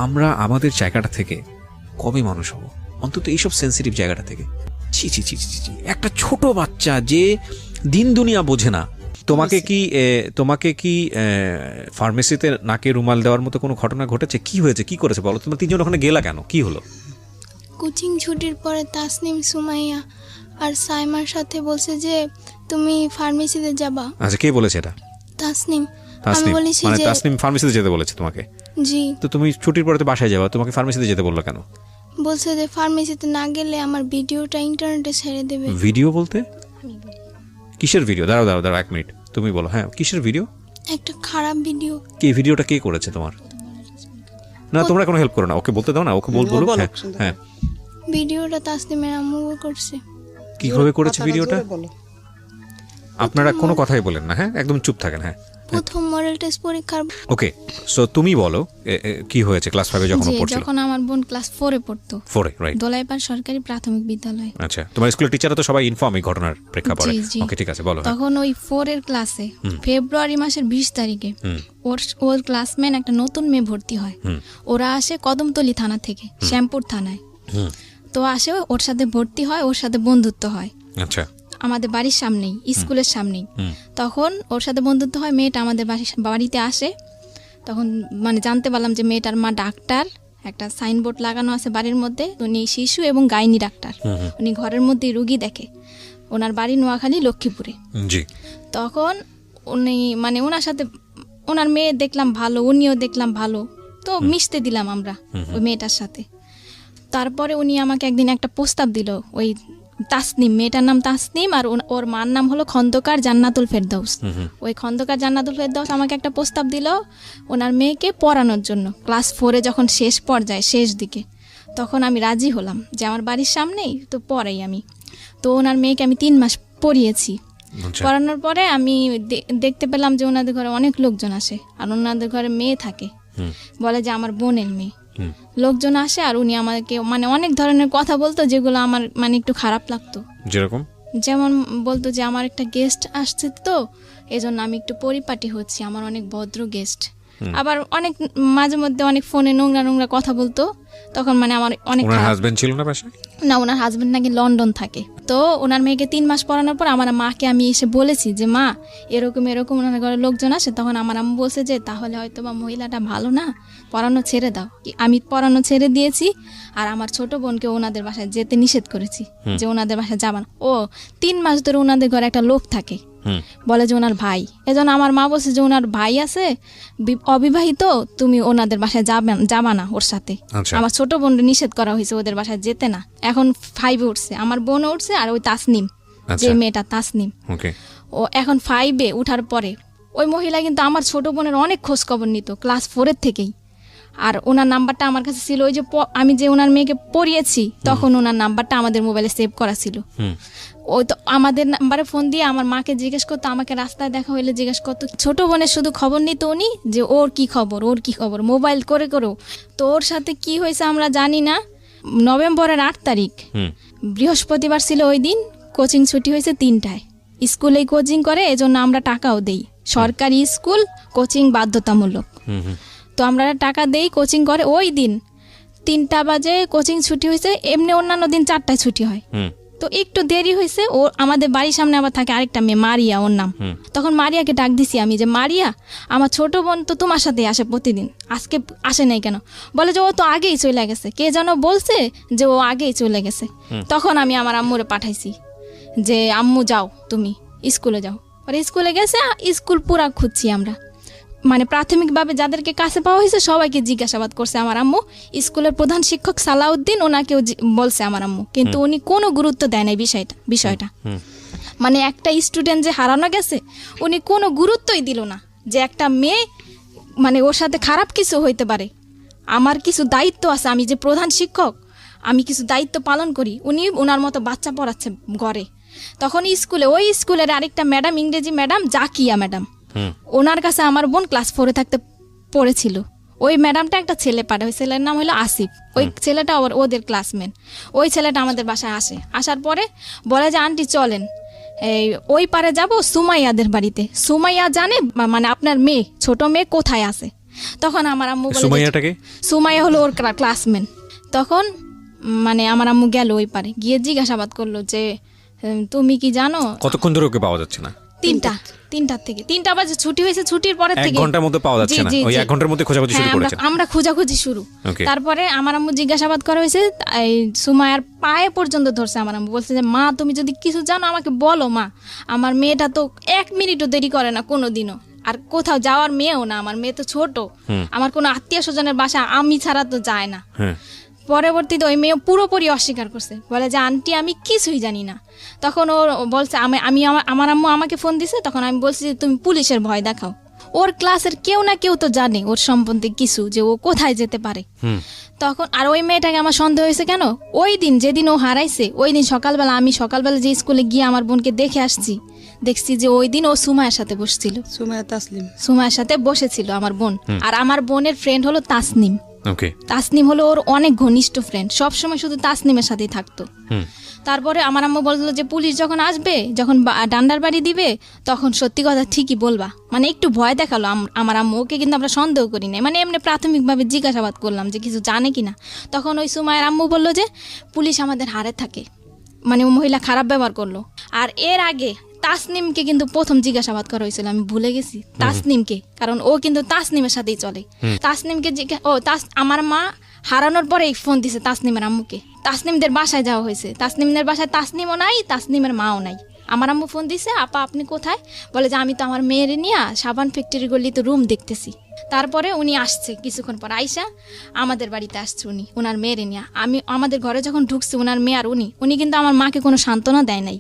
আমরা আমাদের জায়গাটা থেকে কবে মানুষ হব, অন্তত এইসব সেন্সিটিভ জায়গাটা থেকে। ছি ছি ছি ছি ছি, একটা ছোট বাচ্চা যে দিন দুনিয়া বোঝে না, তোমাকে কি ফার্মেসিতে নাকে রুমাল দেওয়ার মতো কোনো ঘটনা ঘটেছে? কি হয়েছে, কি করেছে বলো? তোমরা তিনজন ওখানে গেলা কেন, কি হলো? কোচিং ছুটির পরে তাসনিম, সুমাইয়া আর সাইমার সাথে বলছে যে তুমি ফার্মেসিতে যাবা। আচ্ছা, কে বলেছে এটা? তাসনিম। আমি তাসনিম, বলেছি মানে যে তাসনিম ফার্মেসিতে যেতে বলেছে তোমাকে? জি। তো তুমি ছুটির পরে তো বাসায় যাবা, তোমাকে ফার্মেসিতে যেতে বললো কেন? বলছে যে ফার্মেসিতে না গেলে আমার ভিডিওটা ইন্টারনেটে ছেড়ে দেবে। ভিডিও বলতে কিসের ভিডিও? দাঁড়াও দাঁড়াও দাঁড়াও, 1 মিনিট, তুমি বলো। হ্যাঁ, কিসের ভিডিও? একটা খারাপ ভিডিও। কি ভিডিওটা কে করেছে তোমার? না, তোমরা কোনো হেল্প করো না, ওকে বলতে দাও না, ওকে বলবো। হ্যাঁ হ্যাঁ, ভিডিওটা তাসনিমের আম্মু করছে। কিভাবে করেছে ভিডিওটা? আপনারা কোনো কথাই বলেন না, হ্যাঁ, একদম চুপ থাকেন। হ্যাঁ, প্রথম মডেল টেস্ট পরীক্ষার। ওকে, সো তুমি বলো কি হয়েছে ক্লাস 5 এ যখন পড়ছিল? যখন আমার বোন ক্লাস 4 এ পড়তো। 4 এ, রাইট। দোলাইপাড় সরকারি প্রাথমিক বিদ্যালয়। আচ্ছা, তোমার স্কুলের টিচাররা তো সবাই ইনফর্ম এই ঘটনার প্রেক্ষাপটে? জি। ওকে, ঠিক আছে, বলো। তখন ওই 4 এর ক্লাসে ফেব্রুয়ারি মাসের 20 তারিখে ওর ক্লাসমেট একটা নতুন মেয়ে ভর্তি হয়। ওরা আসে কদমতলী থানা থেকে, শ্যামপুর থানায়। তো আসে, ওর সাথে ভর্তি হয়, ওর সাথে বন্ধুত্ব হয়। আচ্ছা, আমাদের বাড়ির সামনেই, স্কুলের সামনেই। তখন ওর সাথে বন্ধুত্ব হয়, মেয়েটা আমাদের বাড়িতে আসে। তখন মানে জানতে পারলাম যে মেয়েটার মা ডাক্তার, একটা সাইনবোর্ড লাগানো আছে বাড়ির মধ্যে, উনি শিশু এবং গাইনি ডাক্তার। উনি ঘরের মধ্যেই রুগী দেখে। ওনার বাড়ি নোয়াখালী, লক্ষ্মীপুরে। জি। তখন উনি মানে ওনার সাথে, ওনার মেয়ে দেখলাম ভালো, উনিও দেখলাম ভালো, তো মিশতে দিলাম আমরা ওই মেয়েটার সাথে। তারপরে উনি আমাকে একদিন একটা প্রস্তাব দিল, ওই তাসনিম, মেয়েটার নাম তাসনিম, আর ওর মার নাম হলো খন্দকার জান্নাতুল ফেরদৌস। ওই খন্দকার জান্নাতুল ফেরদৌস আমাকে একটা প্রস্তাব দিল ওনার মেয়েকে পড়ানোর জন্য। ক্লাস 4 এ যখন শেষ পর্যায়ে, শেষ দিকে, তখন আমি রাজি হলাম যে আমার বাড়ির সামনেই তো পড়াই আমি। তো ওনার মেয়েকে আমি 3 মাস পড়িয়েছি। পড়ানোর পরে আমি দেখতে পেলাম যে ওনাদের ঘরে অনেক লোকজন আসে, আর ওনাদের ঘরে মেয়ে থাকে, বলে যে আমার বোনের মেয়ে। লোকজন আসে আর উনি আমাকে মানে অনেক ধরনের কথা বলতো, যেগুলো আমার মানে একটু খারাপ লাগতো। যেমন বলতো যে আমার একটা গেস্ট আসছে, তো এজন্য আমি একটু পরিপাটি হচ্ছি, আমার অনেক ভদ্র গেস্ট। আবার অনেক মাঝে মধ্যে অনেক ফোনে নোংরা নোংরা কথা বলতো। তখন মানে আমার অনেক হাজবেন্ড ছিল না বাসায়? না, ওনার হাজবেন্ড নাকি লন্ডন থাকে। তো ওনার মেয়েকে 3 মাস পড়ানোর পর আমার মাকে আমি এসে বলেছি যে মা, এরকম এরকম ওনার ঘরে লোকজন আসে। তখন আমার আম্মু বলছে যে তাহলে হয়তো বা মহিলাটা ভালো না, পড়ানো ছেড়ে দাও। আমি পড়ানো ছেড়ে দিয়েছি, আর আমার ছোট বোনকে ওনাদের বাসায় যেতে নিষেধ করেছি, যে ওনাদের বাসায় যাবা না। ও 3 মাস ধরে ওনাদের ঘরে একটা লোক থাকে, বলে যে ওনার ভাই। এজন্য আমার মা বলছে যে ওনার ভাই আছে অবিবাহিত, তুমি ওনাদের বাসায় যাবা না ওর সাথে। আমার ছোট বোন নিষেধ করা হয়েছে ওদের বাসায় যেতে না। এখন 5 এ উঠছে, আমার বোন উঠছে, আর ওই তাসনিম, যে মেয়েটা তাসনিম, ও এখন 5 এ উঠার পরে ওই মহিলা কিন্তু আমার ছোট বোনের অনেক খোঁজ খবর নিত ক্লাস 4 এর থেকেই। আর ওনার নাম্বারটা আমার কাছে ছিল, ওই যে আমি যে ওনার মেয়েকে পড়িয়েছি তখন ওনার নাম্বারটা আমাদের মোবাইলে সেভ করা ছিল। ওই তো আমাদের নাম্বারে ফোন দিয়ে আমার মাকে জিজ্ঞেস করতো, আমাকে রাস্তায় দেখা হইলে জিজ্ঞেস করতো। ছোট বোনের শুধু খবর নিত উনি, যে ওর কি খবর, ওর কি খবর, মোবাইল করে করেও। তো ওর সাথে কি হয়েছে আমরা জানি না। নভেম্বরের 8 তারিখ বৃহস্পতিবার ছিল, ওই দিন কোচিং ছুটি হয়েছে 3টায়। স্কুলেই কোচিং করে, এজন্য আমরা টাকাও দেই। সরকারি স্কুল, কোচিং বাধ্যতামূলক। তো আমরা টাকা দেই, কোচিং করে। ওই দিন 3টা বাজে কোচিং ছুটি হয়েছে। এমনি অন্যান্য দিন 4টায় ছুটি হয়, তো একটু দেরি হয়েছে। ও আমাদের বাড়ির সামনে আবার থাকে আরেকটা মেয়ে, মারিয়া ওর নাম। তখন মারিয়াকে ডাক দিছি আমি, যে মারিয়া, আমার ছোট বোন তো তোমার সাথে আসে প্রতিদিন, আজকে আসে নাই কেন? বলে যে ও তো আগেই চলে গেছে, কে যেন বলছে যে ও আগেই চলে গেছে। তখন আমি আমার আম্মুরে পাঠাইছি যে আম্মু যাও, তুমি স্কুলে যাও। আর স্কুলে গেছে, স্কুল পুরা খুঁজছি আমরা, মানে প্রাথমিকভাবে যাদেরকে কাছে পাওয়া হয়েছে সবাইকে জিজ্ঞাসাবাদ করছে আমার আম্মু। স্কুলের প্রধান শিক্ষক সালাউদ্দিন, ওনাকেও বলছে আমার আম্মু, কিন্তু উনি কোনো গুরুত্ব দেয় নাই বিষয়টা। মানে একটা স্টুডেন্ট যে হারানো গেছে, উনি কোনো গুরুত্বই দিল না যে একটা মেয়ে মানে ওর সাথে খারাপ কিছু হইতে পারে। আমার কিছু দায়িত্ব আছে, আমি যে প্রধান শিক্ষক, আমি কিছু দায়িত্ব পালন করি। উনি ওনার মতো বাচ্চা পড়াচ্ছে ঘরে। তখন স্কুলে, ওই স্কুলের আরেকটা ম্যাডাম, ইংরেজি ম্যাডাম জাকিয়া ম্যাডাম, ওনার কাছে আমার বোন ক্লাস 4 এ থাকতে পড়েছিল। ওই ম্যাডামটা একটা ছেলে পাঠায়, ওই ছেলের নাম হলো আসিফ। ওই ছেলেটা ওদের ক্লাসমেট। ওই ছেলেটা আমাদের বাসায় আসে, আসার পরে বলে যে আন্টি চলেন এই ওই পারে যাব সুমাইয়াদের বাড়িতে। সুমাইয়া জানে মানে আপনার মেয়ে, ছোট মেয়ে কোথায় আছে। তখন আমার আম্মু বলে যে, সুমাইয়াটাকে সুমাইয়া হলো ওর ক্লাসমেট। তখন মানে আমার আম্মু গেল ওই পারে, গিয়ে জিজ্ঞাসাবাদ করলো যে তুমি কি জানো। কতক্ষণ ধরে ওকে পাওয়া যাচ্ছে না? 3টার থেকে 3টা বাজে ছুটি হয়েছে, ছুটির পরের 1 থেকে ঘন্টার মধ্যে পাওয়া যাচ্ছে না, ওই 1 ঘন্টার মধ্যে খোঁজাখুঁজি শুরু করেছেন? আমরা খোঁজাখুঁজি শুরু। Okay. তারপরে আমার আম্মু জিজ্ঞাসাবাদ করা হয়েছে, এই সুমাইয়ার পায়ে পর্যন্ত ধরছে আমার আম্মু, বলছে যে মা তুমি যদি কিছু জানো আমাকে বলো মা, আমার মেয়েটা তো 1 মিনিটও দেরি করে না কোনোদিনও, আর কোথাও যাওয়ার মেয়েও না, আমার মেয়ে তো ছোট, আমার কোনো আত্মীয় স্বজনের বাসা আমি ছাড়া তো যায় না। হ্যাঁ। পরবর্তীতে ওই মেয়ে পুরোপুরি অস্বীকার করছে, বলে যে আন্টি আমি কিছুই জানি না। তখন ও বলছে আমার আম্মু আমাকে ফোন দিছে, তখন আমি বলছি যে তুমি পুলিশের ভয় দেখাও। ওর ক্লাসের কেউ না কেউ তো জানে ওর সম্বন্ধে কিছু, যে ও কোথায় যেতে পারে। তখন আর ওই মেয়েটাকে আমার সন্দেহ হয়েছে কেন, ওই দিন যেদিন ও হারাইছে ওই দিন সকালবেলা আমি যে স্কুলে গিয়ে আমার বোনকে দেখে আসছি, দেখছি যে ওই দিন ও সুমাইয়ার সাথে বসছিল, সুমাইয়ার সাথে বসেছিল আমার বোন। আর আমার বোনের ফ্রেন্ড হলো তাসনিম। ওকে। তাসনিম হলো ওর অনেক ঘনিষ্ঠ ফ্রেন্ড, সবসময় শুধু তাসনিমের সাথেই থাকতো। তারপরে আমার আম্মু বলছিল যে পুলিশ যখন আসবে, যখন ডান্ডার বাড়ি দিবে, তখন সত্যি কথা ঠিকই বলবা। মানে একটু ভয় দেখালো আমার আম্মু, ওকে কিন্তু আমরা সন্দেহ করি নাই, মানে এমনি প্রাথমিকভাবে জিজ্ঞাসাবাদ করলাম যে কিছু জানে কিনা। তখন ওই সুমাইয়ের আম্মু বললো যে পুলিশ আমাদের হারে থাকে, মানে ও মহিলা খারাপ ব্যবহার করলো। আর এর আগে তাসনিমকে কিন্তু প্রথম জিজ্ঞাসাবাদ করা হয়েছিল, আমি ভুলে গেছি তাসনিমকে, কারণ ও কিন্তু তাসনিমের সাথেই চলে। তাসনিমকে আমার মা হারানোর পরে ফোন দিছে তাসনিমের আম্মুকে, তাসনিমদের বাসায় যাওয়া হয়েছে, তাসনিমদের বাসায় তাসনিমও নাই, তাসনিমের মাও নাই। আমার আম্মু ফোন দিছে, আপা আপনি কোথায়? বলে যে আমি তো আমার মেয়ের নিয়ে সাবান ফ্যাক্টরি গলিতে রুম দেখতেছি। তারপরে উনি আসছে কিছুক্ষণ পর, আইসা আমাদের বাড়িতে আসছে উনি ওনার মেয়ের নিয়ে। আমাদের ঘরে যখন ঢুকছে ওনার মেয়ে আর উনি কিন্তু আমার মাকে কোনো সান্ত্বনা দেয় নাই,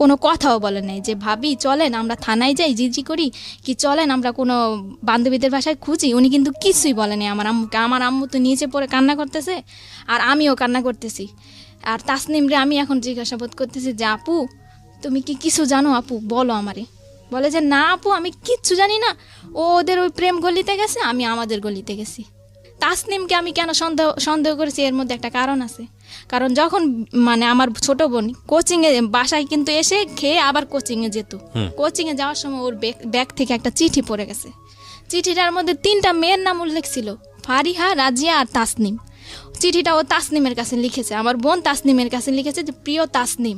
কোনো কথাও বলে নাই যে ভাবি চলেন আমরা থানায় যাই জিজি করি, কি চলেন আমরা কোনো বান্ধবীদের বাসায় খুঁজি। উনি কিন্তু কিছুই বলে নাই আমার আম্মুকে। আমার আম্মু তো নিচে পড়ে কান্না করতেছে, আর আমিও কান্না করতেছি। আর তাসনিমরে আমি এখন জিজ্ঞাসাবাদ করতেছি যে আপু তুমি কি কিছু জানো, আপু বলো আমারে। বলে যে না আপু আমি কিচ্ছু জানি না, ও ওদের ওই প্রেম গলিতে গেছে, আমি আমাদের গলিতে গেছি। তাসনিমকে আমি কেন সন্দেহ করেছি, এর মধ্যে একটা কারণ আছে। কারণ যখন মানে আমার ছোট বোন কোচিংয়ে বাসায় কিন্তু এসে খেয়ে আবার কোচিংয়ে যেত, কোচিংয়ে যাওয়ার সময় ওর ব্যাগ থেকে একটা চিঠি পড়ে গেছে। চিঠিটার মধ্যে 3টা মেয়ের নাম উল্লেখ ছিল, ফারিহা, রাজিয়া আর তাসনিম। চিঠিটা ও তাসনিমের কাছে লিখেছে, আমার বোন তাসনিমের কাছে লিখেছে যে প্রিয় তাসনিম,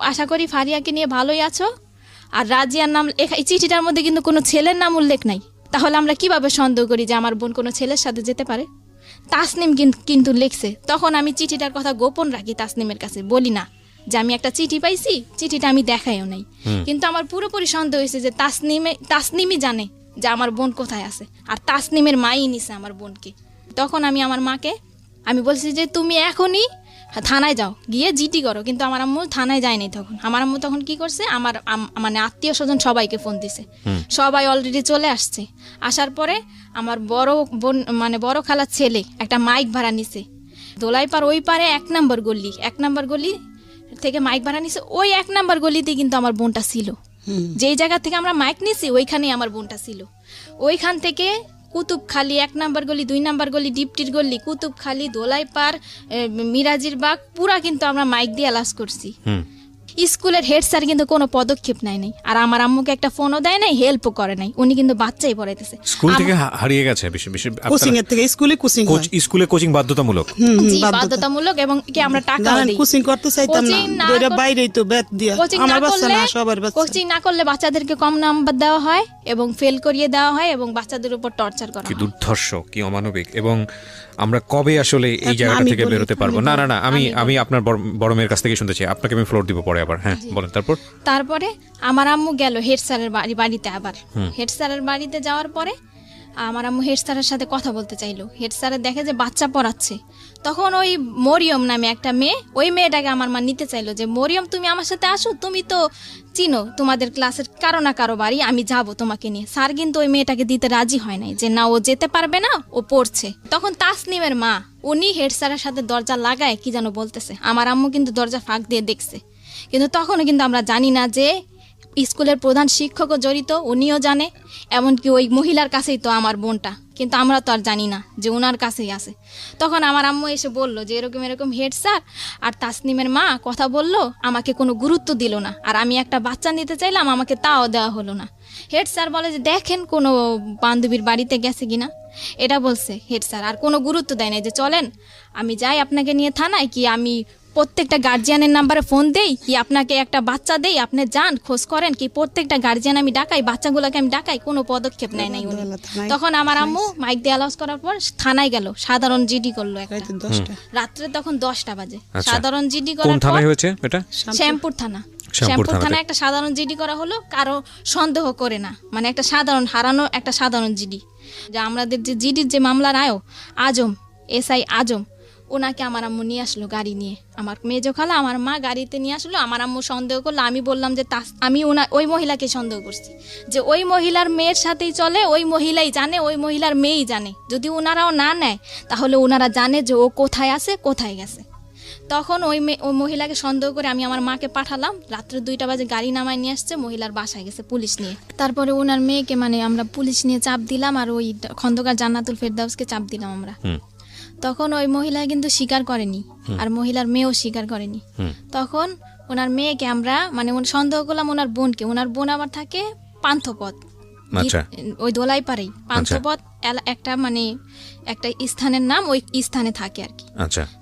আশা করি ফারিয়াকে নিয়ে ভালোই আছো। আর রাজিয়ার নাম এই চিঠিটার মধ্যে কিন্তু কোনো ছেলের নাম উল্লেখ নাই। তাহলে আমরা কিভাবে সন্দেহ করি যে আমার বোন কোনো ছেলের সাথে যেতে পারে? তাসনিম কিন্তু লিখছে। তখন আমি চিঠিটার কথা গোপন রাখি, তাসনিমের কাছে বলি না যে আমি একটা চিঠি পাইছি, চিঠিটা আমি দেখাইও নাই। কিন্তু আমার পুরোপুরি সন্দেহ হয়েছে যে তাসনিমই জানে যে আমার বোন কোথায় আছে, আর তাসনিমের মাই নিছে আমার বোনকে। তখন আমি আমার মাকে আমি বলছি যে তুমি এখনই থানায় যাও, গিয়ে জিডি করো। কিন্তু আমার আম্মু থানায় যায়নি। তখন আমার আম্মু তখন কি করছে, আমার মানে আত্মীয় স্বজন সবাইকে ফোন দিছে, সবাই অলরেডি চলে আসছে। আসার পরে আমার বড় বোন মানে বড় খালার ছেলে একটা মাইক ভাড়া নিছে দোলাইপাড় ওই পারে 1 নম্বর গলি থেকে মাইক ভাড়া নিছে। ওই 1 নম্বর গলিতে কিন্তু আমার বোনটা ছিল, যেই জায়গা থেকে আমরা মাইক নিছি ওইখানেই আমার বোনটা ছিল। ওইখান থেকে কুতুবখালি 1 নম্বর গলি, 2 নম্বর গলি, ডিপটির গলি, কুতুবখালি, দোলাইপাড়, মিরাজির বাগ পুরা কিন্তু আমরা মাইক দিয়ে অ্যালাউন্স করছি। স্কুলের হেড স্যার কিন্তু কোনো পদক্ষেপ নেয় নাই, আর আমার আম্মুকে একটা ফোনও দেয় নাই, হেল্পও করে নাই। উনি কিন্তু বাচ্চাই পড়াইতেছে। স্কুল থেকে হারিয়ে গেছে, কোচিং এর থেকে স্কুলে কোচিং বাধ্যতামূলক, জি বাধ্যতামূলক, এবং কি আমরা টাকা দেই। কোচিং করতে চাইতাম না, দইরা বাইরেই তো বেত দিয়া। আমার বাচ্চা না, সবার বাচ্চা। কোচিং না করলে বাচ্চাদেরকে কম নাম্বার দেওয়া হয় এবং ফেল করিয়ে দেওয়া হয় এবং বাচ্চাদের উপর টর্চার করা হয়। কি দুর্ধর্ষ, কি অমানবিক। এবং আমরা কবে আসলে এই জায়গাটা থেকে বেরোতে পারবো? না আমি আপনার বড় মেয়ের কাছ থেকে শুনতে চাই, আপনাকে আমি ফ্লোর দিব পরে আবার। হ্যাঁ বলেন। তারপরে আমার আম্মু গেল হেড স্যারের বাড়িতে। আবার হেড স্যারের বাড়িতে যাওয়ার পরে আমার আম্মু হেড স্যারের সাথে কথা বলতে চাইলো। হেড স্যারের দেখে যে বাচ্চা পড়াচ্ছে। তখন ওই মরিয়ম নামে একটা মেয়ে, ওই মেয়েটাকে আমার মা নিতে চাইলো যে মরিয়ম তুমি আমার সাথে আসো, তুমি তো চিনো তোমাদের ক্লাসের কারো না কারো বাড়ি, আমি যাব তোমাকে নিয়ে। স্যার কিন্তু ওই মেয়েটাকে দিতে রাজি হয় নাই, যে না ও যেতে পারবে না, ও পড়ছে। তখন তাসনিমের মা উনি হেড স্যারের সাথে দরজা লাগায় কি যেন বলতেছে। আমার আম্মু কিন্তু দরজা ফাঁক দিয়ে দেখছে, কিন্তু তখনও কিন্তু আমরা জানি না যে স্কুলের প্রধান শিক্ষকও জড়িত, উনিও জানে। এমনকি ওই মহিলার কাছেই তো আমার বোনটা, কিন্তু আমরা তো আর জানি না যে ওনার কাছেই আছে। তখন আমার আম্মু এসে বলল যে এরকম এরকম হেড স্যার আর তাসনিমের মা কথা বললো, আমাকে কোনো গুরুত্ব দিল না, আর আমি একটা বাচ্চা নিতে চাইলাম আমাকে তাও দেওয়া হলো না। হেড স্যার বলে যে দেখেন কোনো বান্ধবীর বাড়িতে গেছে কিনা, এটা বলছে হেড স্যার, আর কোনো গুরুত্ব দেয় না যে চলেন আমি যাই আপনাকে নিয়ে থানায়, কি আমি প্রত্যেকটা গার্জিয়ানের নাম্বারে ফোন দেই, কি আপনাকে একটা বাচ্চা দেই, আপনি যান খোঁজ করেন, কি প্রত্যেকটা গার্জিয়ান আমি ডাকাই, বাচ্চাগুলোকে আমি ডাকাই, কোনো পদক্ষেপ নেয় নাই উনি। তখন আমার আম্মু মাইক দিয়ে অ্যালাউন্স করার পর থানায় গেল, সাধারণ জিডি করলো একটা রাত্রে, তখন 10টা বাজে। সাধারণ জিডি কোন করার থানায় পর হয়েছে এটা? শ্যামপুর থানা। শ্যামপুর শ্যামপুর থানায় একটা সাধারণ জিডি করা হলো, কারো সন্দেহ করে না, মানে একটা সাধারণ হারানো একটা সাধারণ জিডি। যে আমাদের যে জিডির যে মামলার আজম, এসআই আজম, ওনাকে আমার আম্মু নিয়ে আসলো গাড়ি নিয়ে, আমার মেজো খালা আমার মা গাড়িতে নিয়ে আসলো। আমার আম্মু সন্দেহ করলো, আমি বললাম যে আমি ওই মহিলাকে সন্দেহ করছি, যে ওই মহিলার মেয়ের সাথেই চলে, ওই মহিলাই জানে, ওই মহিলার মেয়েই জানে, যদি ওনারাও না নেয় তাহলে ওনারা জানে যে ও কোথায় আছে, কোথায় গেছে। তখন ওই মহিলাকে সন্দেহ করে আমি আমার মাকে পাঠালাম, রাত্রে 2টা বাজে গাড়ি নামায় নিয়ে আসছে, মহিলার বাসায় গেছে পুলিশ নিয়ে। তারপরে ওনার মেয়েকে মানে আমরা পুলিশ নিয়ে চাপ দিলাম, আর ওই খন্দকার জান্নাতুল ফেরদাউসকে চাপ দিলাম আমরা। তখন ওই মহিলা কিন্তু স্বীকার করেনি, আর মহিলার মেয়েও স্বীকার করেনি। তখন ওনার মেয়েকে আমরা মানে সন্দেহ করলাম ওনার বোনকে, ওনার বোন আবার থাকে পান্থপথ, ওই দোলাই পারেই পান্থপথ একটা মানে একটা স্থানের নাম, ওই স্থানে থাকে আর কি।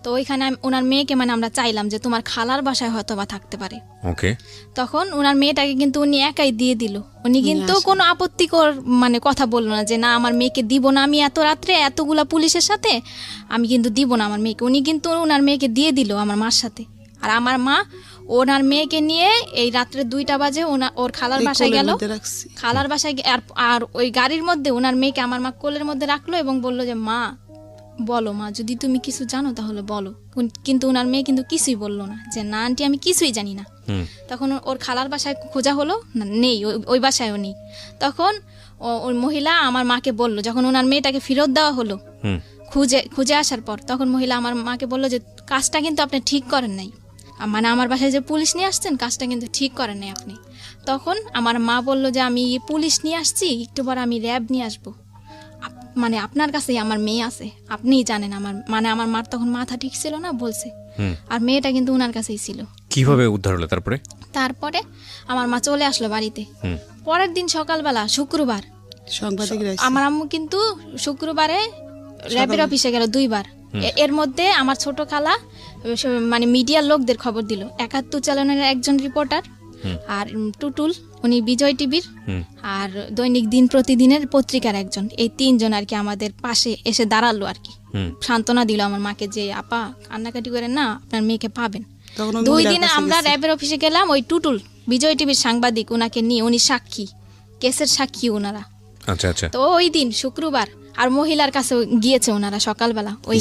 তো ওইখানে ওনার মেয়েকে মানে আমরা চাইলাম যে তোমার খালার বাসায় হয়তো বা থাকতে পারে। তখন ওনার মেয়েটাকে কিন্তু উনি একাই দিয়ে দিল, উনি কিন্তু কোনো আপত্তিকর মানে কথা বললো না যে না আমার মেয়েকে দিব না, আমি এত রাত্রে এতগুলা পুলিশের সাথে আমি কিন্তু দিব না আমার মেয়েকে। উনি কিন্তু ওনার মেয়েকে দিয়ে দিল আমার মার সাথে। আর আমার মা ওনার মেয়েকে নিয়ে এই রাত্রে 2টা বাজে ওর খালার বাসায় গেল, খালার বাসায় আর ওই গাড়ির মধ্যে ওনার মেয়েকে আমার মা কোলের মধ্যে রাখলো এবং বললো যে মা বলো, মা যদি তুমি কিছু জানো তাহলে বলো। কিন্তু ওনার মেয়ে কিন্তু কিছুই বললো না, যে না আন্টি আমি কিছুই জানি না। তখন ওর খালার বাসায় খোঁজা হলো, না নেই, ওই বাসায়ও নেই। তখন ওই মহিলা আমার মাকে বললো, যখন ওনার মেয়েটাকে ফেরত দেওয়া হলো খুঁজে আসার পর, তখন মহিলা আমার মাকে বললো যে কাজটা কিন্তু আপনি ঠিক করেন নাই, মানে আমার বাসায় যে পুলিশ নিয়ে আসছেন কাজটা কিন্তু ঠিক করেন নাই আপনি। তখন আমার মা বললো যে আমি পুলিশ নিয়ে আসছি, একটু পর আমি র্যাব নিয়ে আসবো, মানে আপনার কাছেই আমার মেয়ে আছে, আপনিই জানেন। আমার মার তখন মাথা ঠিক ছিল না বলছে, আর মেয়েটা কিন্তু ওনার কাছেই ছিল। কিভাবে উদ্ধার হলো তারপরে আমার মা চলে আসলো বাড়িতে। পরের দিন সকালবেলা শুক্রবার, আমার আম্মু কিন্তু শুক্রবারে র্যাবের অফিসে গেল 2বার। এর মধ্যে আমার ছোট খালা মানে মিডিয়ার লোকদের খবর দিল, 71 চ্যানেলের একজন রিপোর্টার, আর টুটুল উনি বিজয় টিভির, আর দৈনিক দিন প্রতিদিনের পত্রিকার একজন, এই 3জন আর কি আমাদের পাশে এসে দাঁড়ালো আর কি, সান্ত্বনা দিল আমার মাকে যে আপা কান্নাকাটি করেন না, আপনার মেয়েকে পাবেন। 2 দিনে আমরা র্যাবের অফিসে গেলাম, ওই টুটুল বিজয় টিভির সাংবাদিক ওনাকে নিয়ে, উনি সাক্ষী, কেসের সাক্ষী ওনারা। তো ওই দিন শুক্রবার, আর মহিলার কাছে গিয়েছে ওনারা সকালবেলা, ওই